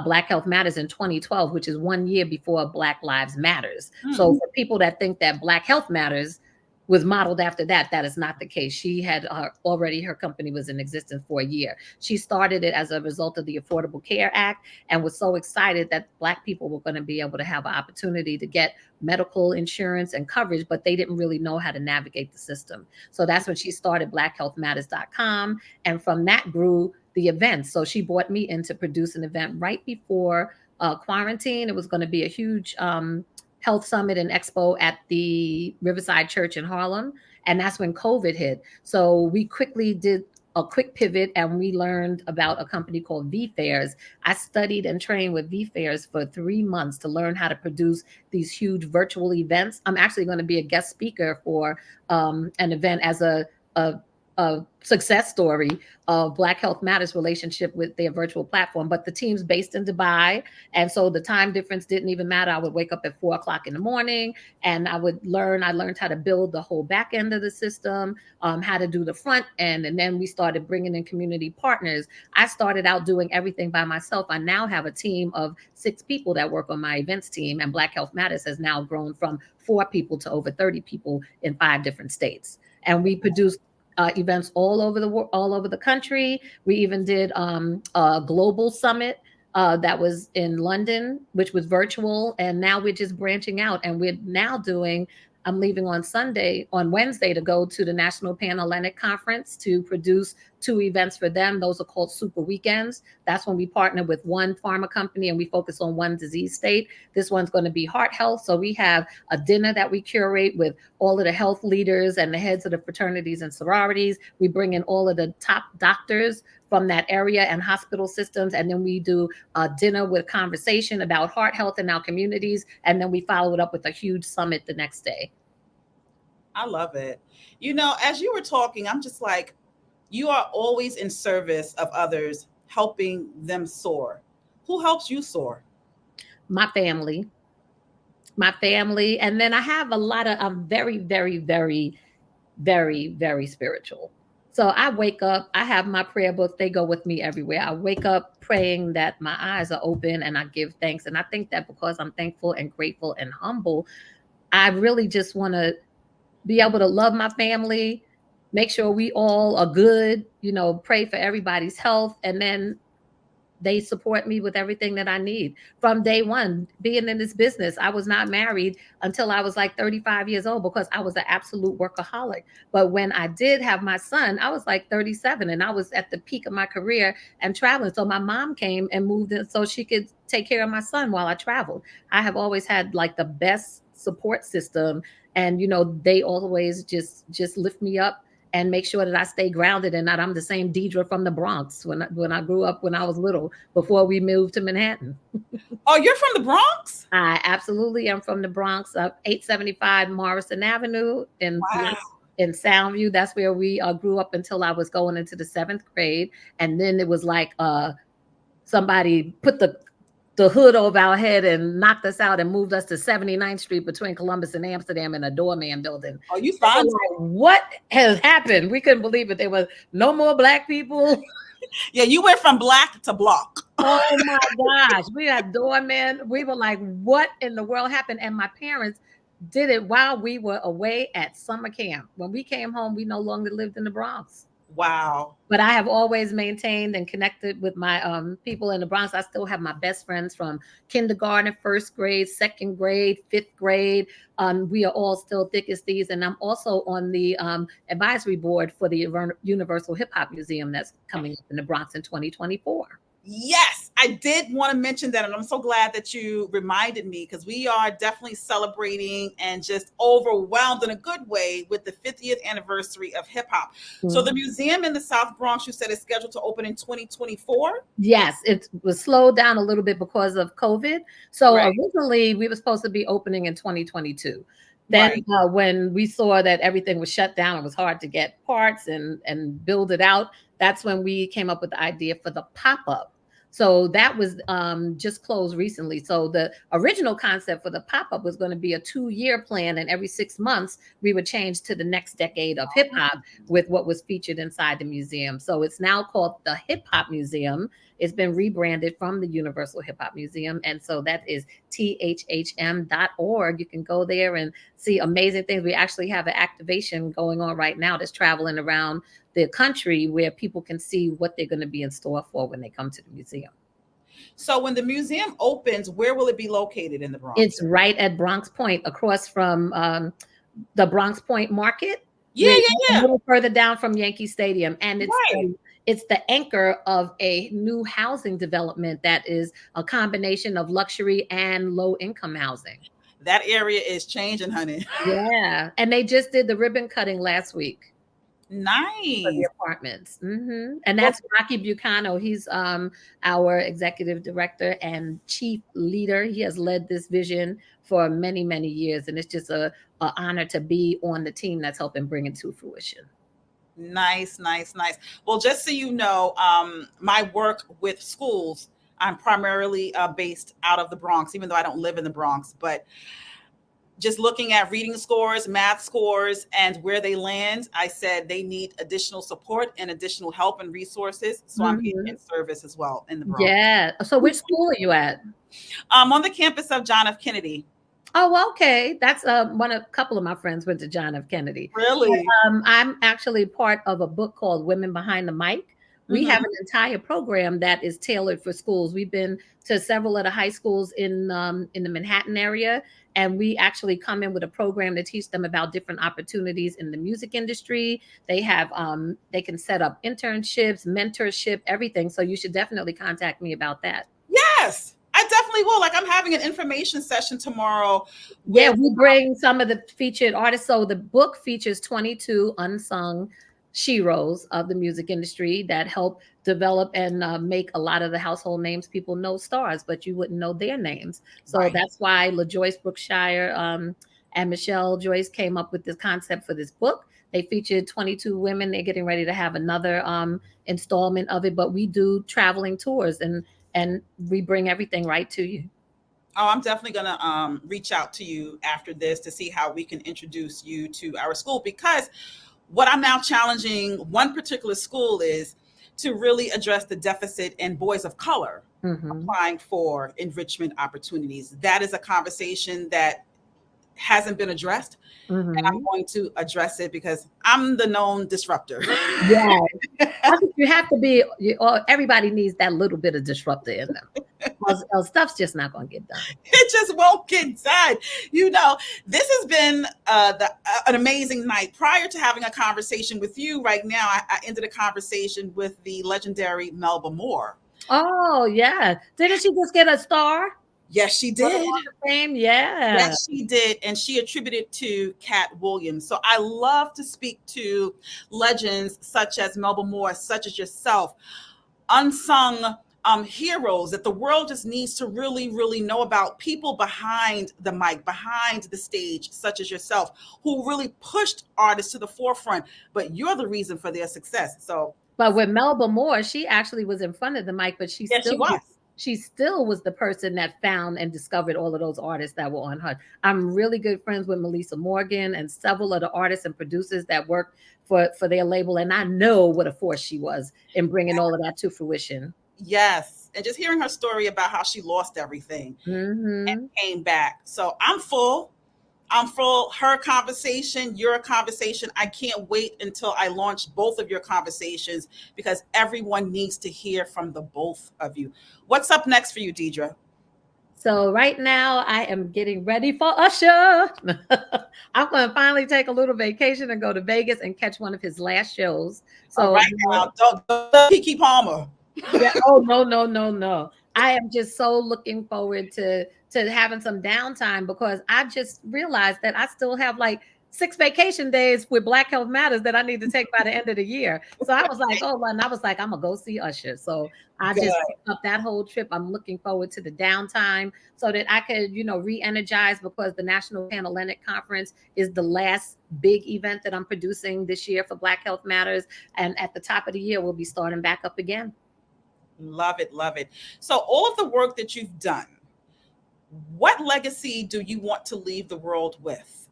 Black Health Matters in 2012, which is 1 year before Black Lives Matters. So for people that think that Black Health Matters was modeled after that, that is not the case. She had already, her company was in existence for a year. She started it as a result of the Affordable Care Act and was so excited that Black people were going to be able to have an opportunity to get medical insurance and coverage, but they didn't really know how to navigate the system. So that's when she started blackhealthmatters.com. And from that grew the events. So she brought me in to produce an event right before quarantine. It was going to be a huge health summit and expo at the Riverside Church in Harlem. And that's when COVID hit. So we quickly did a quick pivot and we learned about a company called V-Fairs. I studied and trained with V-Fairs for 3 months to learn how to produce these huge virtual events. I'm actually going to be a guest speaker for an event as a success story of Black Health Matters relationship with their virtual platform, but the team's based in Dubai. And so the time difference didn't even matter. I would wake up at 4 o'clock in the morning and I learned how to build the whole back end of the system, how to do the front end. And then we started bringing in community partners. I started out doing everything by myself. I now have a team of 6 people that work on my events team, and Black Health Matters has now grown from 4 people to over 30 people in 5 different states. And we produce events all over the country. We even did a global summit that was in London, which was virtual. And now we're just branching out. And we're now I'm leaving on Wednesday to go to the National Pan-Hellenic Conference to produce 2 events for them. Those are called Super Weekends. That's when we partner with one pharma company and we focus on one disease state. This one's going to be heart health. So we have a dinner that we curate with all of the health leaders and the heads of the fraternities and sororities. We bring in all of the top doctors from that area and hospital systems. And then we do a dinner with conversation about heart health in our communities. And then we follow it up with a huge summit the next day. I love it. As you were talking, I'm just like, you are always in service of others, helping them soar. Who helps you soar? My family. And then I have I'm very, very, very, very, very spiritual. So I wake up, I have my prayer books. They go with me everywhere. I wake up praying that my eyes are open and I give thanks. And I think that because I'm thankful and grateful and humble, I really just want to be able to love my family, make sure we all are good, pray for everybody's health. And then they support me with everything that I need. From day one, being in this business, I was not married until I was like 35 years old because I was an absolute workaholic. But when I did have my son, I was like 37 and I was at the peak of my career and traveling. So my mom came and moved in so she could take care of my son while I traveled. I have always had like the best support system. And, they always just lift me up and make sure that I stay grounded and that I'm the same Dedra from the Bronx when I grew up, when I was little, before we moved to Manhattan. Oh, you're from the Bronx? I absolutely am from the Bronx, 875 Morrison Avenue in Soundview. That's where we grew up until I was going into the 7th grade. And then it was like somebody put the hood over our head and knocked us out and moved us to 79th Street between Columbus and Amsterdam in a doorman building. Oh, you found like, what has happened? We couldn't believe it. There was no more Black people. Yeah, you went from black to block. Oh my gosh. We had doormen. We were like, what in the world happened? And my parents did it while we were away at summer camp. When we came home, we no longer lived in the Bronx. Wow. But I have always maintained and connected with my people in the Bronx. I still have my best friends from kindergarten, 1st grade, 2nd grade, 5th grade. We are all still thick as thieves. And I'm also on the advisory board for the Universal Hip Hop Museum that's coming up in the Bronx in 2024. Yes, I did want to mention that. And I'm so glad that you reminded me because we are definitely celebrating and just overwhelmed in a good way with the 50th anniversary of hip hop. Mm-hmm. So the museum in the South Bronx, you said, is scheduled to open in 2024? Yes, it was slowed down a little bit because of COVID. So originally we were supposed to be opening in 2022. Then when we saw that everything was shut down, it was hard to get parts and build it out. That's when we came up with the idea for the pop-up. So that was just closed recently. So the original concept for the pop-up was going to be a 2-year plan. And every 6 months, we would change to the next decade of hip hop with what was featured inside the museum. So it's now called the Hip Hop Museum. It's been rebranded from the Universal Hip Hop Museum. And so that is thhm.org. You can go there and see amazing things. We actually have an activation going on right now that's traveling around the country where people can see what they're going to be in store for when they come to the museum. So when the museum opens, where will it be located in the Bronx? It's right at Bronx Point, across from the Bronx Point Market. Yeah. A little further down from Yankee Stadium. And it's Right. It's the anchor of a new housing development that is a combination of luxury and low income housing. That area is changing, honey. Yeah. And they just did the ribbon cutting last week. Nice. For the apartments. And that's Rocky Bucano. He's our executive director and chief leader. He has led this vision for many, many years. And it's just a honor to be on the team that's helping bring it to fruition. Nice. Well, just so you know, my work with schools, I'm primarily based out of the Bronx, even though I don't live in the Bronx. But just looking at reading scores, math scores, and where they land, I said they need additional support and additional help and resources. So I'm here in service as well in the Bronx. Yeah. So which school are you at? I'm on the campus of John F. Kennedy. Oh, okay. That's a couple of my friends went to John F. Kennedy. Really? I'm actually part of a book called Women Behind the Mic. We have an entire program that is tailored for schools. We've been to several of the high schools in the Manhattan area, and we actually come in with a program to teach them about different opportunities in the music industry. They have they can set up internships, mentorship, everything. So you should definitely contact me about that. Yes, I definitely will. Like, I'm having an information session tomorrow. Yeah, we bring some of the featured artists. So the book features 22 unsung sheroes of the music industry that help develop and make a lot of the household names people know stars, but you wouldn't know their names. So that's why LaJoyce Brookshire and Michelle Joyce came up with this concept for this book. They featured 22 women. They're getting ready to have another installment of it, but we do traveling tours and we bring everything right to you. Oh, I'm definitely going to reach out to you after this to see how we can introduce you to our school, because what I'm now challenging one particular school is to really address the deficit in boys of color applying for enrichment opportunities. That is a conversation that hasn't been addressed. And I'm going to address it because I'm the known disruptor. Yeah, I think you have to be. Everybody needs that little bit of disruptor in them. Else stuff's just not going to get done. It just won't get done. You know, this has been an amazing night. Prior to having a conversation with you right now, I ended a conversation with the legendary Melba Moore. Oh, yeah. Didn't she just get a star? Yes, she did. Fame, yeah. Yes, she did. And she attributed to Cat Williams. So I love to speak to legends such as Melba Moore, such as yourself, unsung heroes that the world just needs to really, really know about, people behind the mic, behind the stage, such as yourself, who really pushed artists to the forefront. But you're the reason for their success. So, but with Melba Moore, she actually was in front of the mic, but she still was the person that found and discovered all of those artists that were on her. I'm really good friends with Melissa Morgan and several of the artists and producers that work for their label. And I know what a force she was in bringing all of that to fruition. Yes. And just hearing her story about how she lost everything and came back. So I'm full. Her conversation, your conversation. I can't wait until I launch both of your conversations, because everyone needs to hear from the both of you. What's up next for you, Dedra? So right now I am getting ready for Usher. I'm going to finally take a little vacation and go to Vegas and catch one of his last shows. So right now, don't Keke Palmer. Yeah, oh, no. I am just so looking forward to having some downtime, because I just realized that I still have like 6 vacation days with Black Health Matters that I need to take by the end of the year. So I was like, I'm going to go see Usher. So I just picked up that whole trip. I'm looking forward to the downtime so that I could, re-energize, because the National Pan-Hellenic Conference is the last big event that I'm producing this year for Black Health Matters. And at the top of the year, we'll be starting back up again. Love it. So all of the work that you've done, what legacy do you want to leave the world with?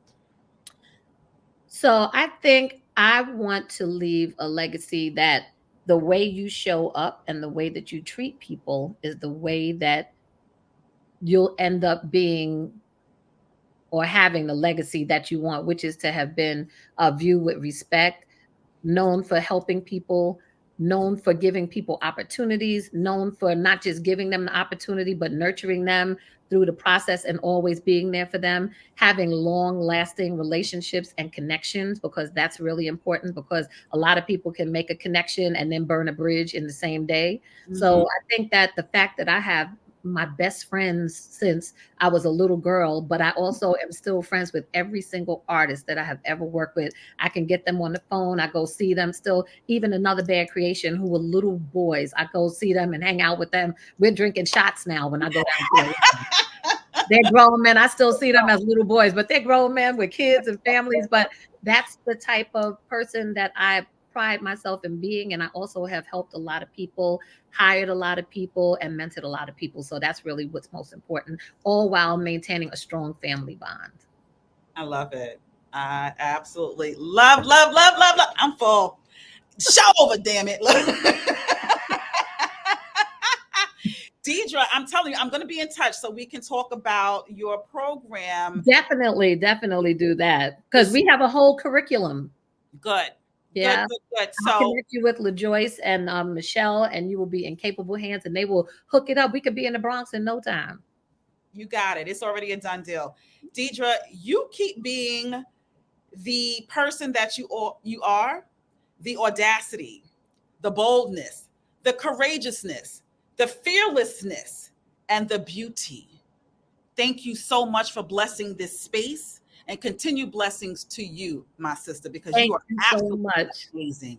So I think I want to leave a legacy that the way you show up and the way that you treat people is the way that you'll end up being or having the legacy that you want, which is to have been viewed with respect, known for helping people, known for giving people opportunities, known for not just giving them the opportunity, but nurturing them through the process and always being there for them, having long lasting relationships and connections, because that's really important, because a lot of people can make a connection and then burn a bridge in the same day. So I think that the fact that I have my best friends since I was a little girl, but I also am still friends with every single artist that I have ever worked with. I can get them on the phone. I go see them still, even Another Bad Creation, who were little boys. I go see them and hang out with them. We're drinking shots now when I go down there. They're grown men. I still see them as little boys, but they're grown men with kids and families. But that's the type of person that I pride myself in being. And I also have helped a lot of people, hired a lot of people, and mentored a lot of people. So that's really what's most important, all while maintaining a strong family bond. I love it. I absolutely love. I'm full. Show over, damn it. Dedra, I'm telling you, I'm going to be in touch so we can talk about your program. Definitely do that, because we have a whole curriculum. Good. Yeah. Good. I'll connect you with LaJoyce and Michelle, and you will be in capable hands, and they will hook it up. We could be in the Bronx in no time. You got it. It's already a done deal. Dedra, you keep being the person that you are, the audacity, the boldness, the courageousness, the fearlessness, and the beauty. Thank you so much for blessing this space, and continue blessings to you, my sister, because you are absolutely amazing.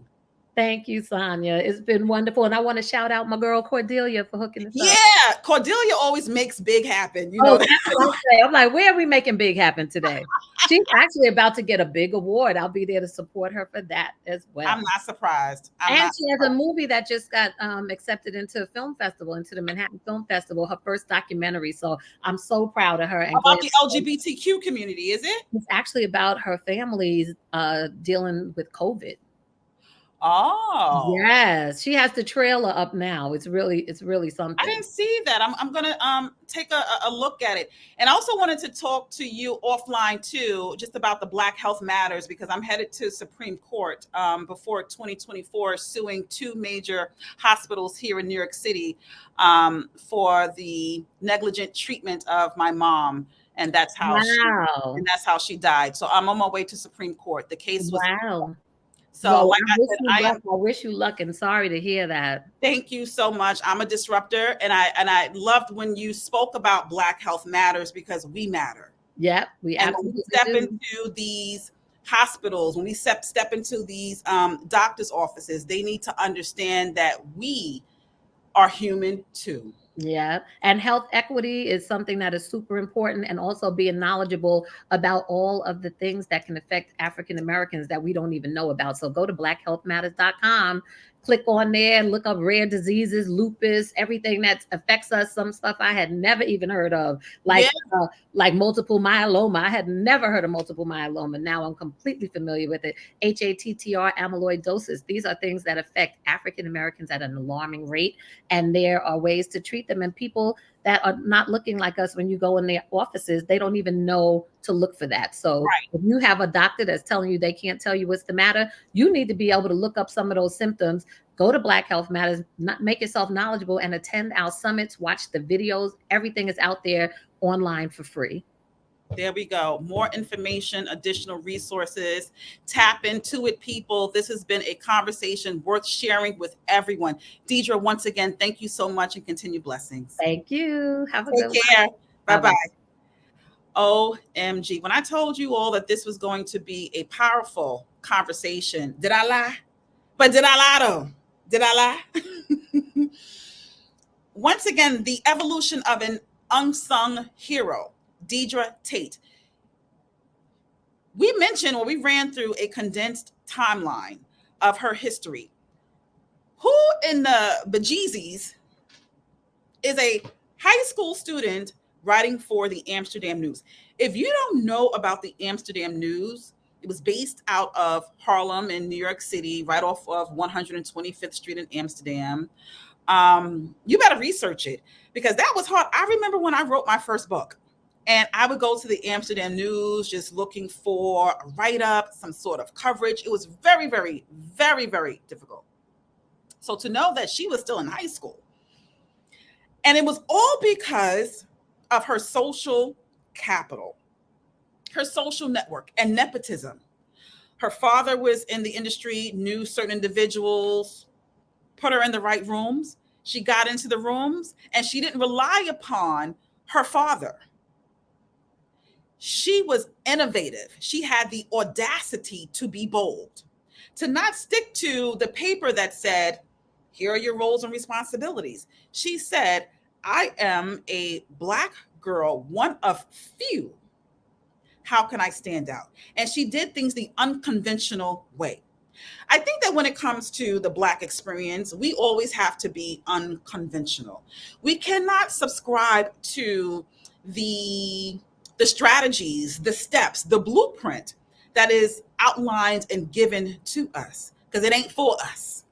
Thank you, Sanya. It's been wonderful. And I want to shout out my girl Cordelia for hooking us up. Yeah, Cordelia always makes big happen. You know, that's what I say. I'm like, where are we making big happen today? She's actually about to get a big award. I'll be there to support her for that as well. I'm not surprised. She has a movie that just got accepted into a film festival, into the Manhattan Film Festival, her first documentary. So I'm so proud of her. And about the LGBTQ community, is it? It's actually about her family's dealing with COVID. Oh yes, she has the trailer up now. It's really something. I didn't see that. I'm gonna take a look at it. And I also wanted to talk to you offline too, just about the Black Health Matters, because I'm headed to Supreme Court before 2024, suing two major hospitals here in New York City for the negligent treatment of my mom. And that's how she died. So I'm on my way to Supreme Court. The case was So like I wish you luck, and sorry to hear that. Thank you so much. I'm a disruptor, and I loved when you spoke about Black Health Matters, because we matter. Yep, we absolutely step into these hospitals, when we step into these doctors' offices, they need to understand that we are human too. Yeah. And health equity is something that is super important, and also being knowledgeable about all of the things that can affect African Americans that we don't even know about. So go to blackhealthmatters.com, click on there and look up rare diseases, lupus, everything that affects us. Some stuff I had never even heard of, like multiple myeloma. I had never heard of multiple myeloma. Now I'm completely familiar with it. HATTR amyloidosis. These are things that affect African Americans at an alarming rate, and there are ways to treat them. And people that are not looking like us, when you go in their offices, they don't even know to look for that. So if you have a doctor that's telling you they can't tell you what's the matter, you need to be able to look up some of those symptoms. Go to Black Health Matters, make yourself knowledgeable, and attend our summits, watch the videos. Everything is out there online for free. There we go. More information, additional resources. Tap into it, people. This has been a conversation worth sharing with everyone. Dedra, once again, thank you so much, and continue blessings. Thank you. Have a good care. Bye-bye. OMG. When I told you all that this was going to be a powerful conversation, did I lie? But did I lie though? Did I lie? Once again, the evolution of an unsung hero, Dedra Tate. We ran through a condensed timeline of her history. Who in the bejeezies is a high school student writing for the Amsterdam News? If you don't know about the Amsterdam News, It was based out of Harlem in New York City, right off of 125th Street in Amsterdam. You better research it because that was hard. I remember when I wrote my first book and I would go to the Amsterdam News just looking for a write-up, some sort of coverage. It was very, very, very, very difficult. So to know that she was still in high school, and it was all because of her social capital, her social network, and nepotism. Her father was in the industry, knew certain individuals, put her in the right rooms. She got into the rooms and she didn't rely upon her father. She was innovative. She had the audacity to be bold, to not stick to the paper that said, here are your roles and responsibilities. She said, I am a Black girl, one of few. How can I stand out? And she did things the unconventional way. I think that when it comes to the Black experience, we always have to be unconventional. We cannot subscribe to the strategies, the steps, the blueprint that is outlined and given to us, because it ain't for us.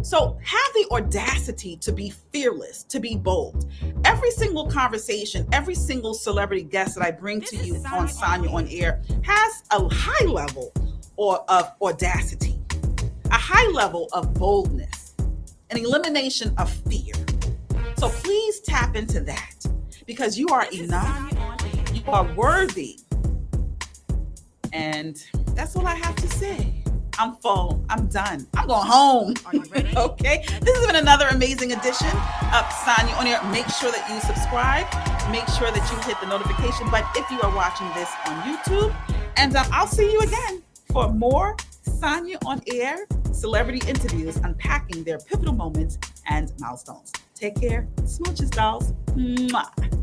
So have the audacity to be fearless, to be bold. Every single conversation, every single celebrity guest that I bring to you on Sanya on Air has a high level of audacity, a high level of boldness, an elimination of fear. So please tap into that because you are enough, you are worthy. And that's all I have to say. I'm full. I'm done. I'm going home. Are you ready? Okay. This has been another amazing edition of Sanya on Air. Make sure that you subscribe. Make sure that you hit the notification button if you are watching this on YouTube. And I'll see you again for more Sanya on Air celebrity interviews unpacking their pivotal moments and milestones. Take care. Smooches, dolls. Mwah.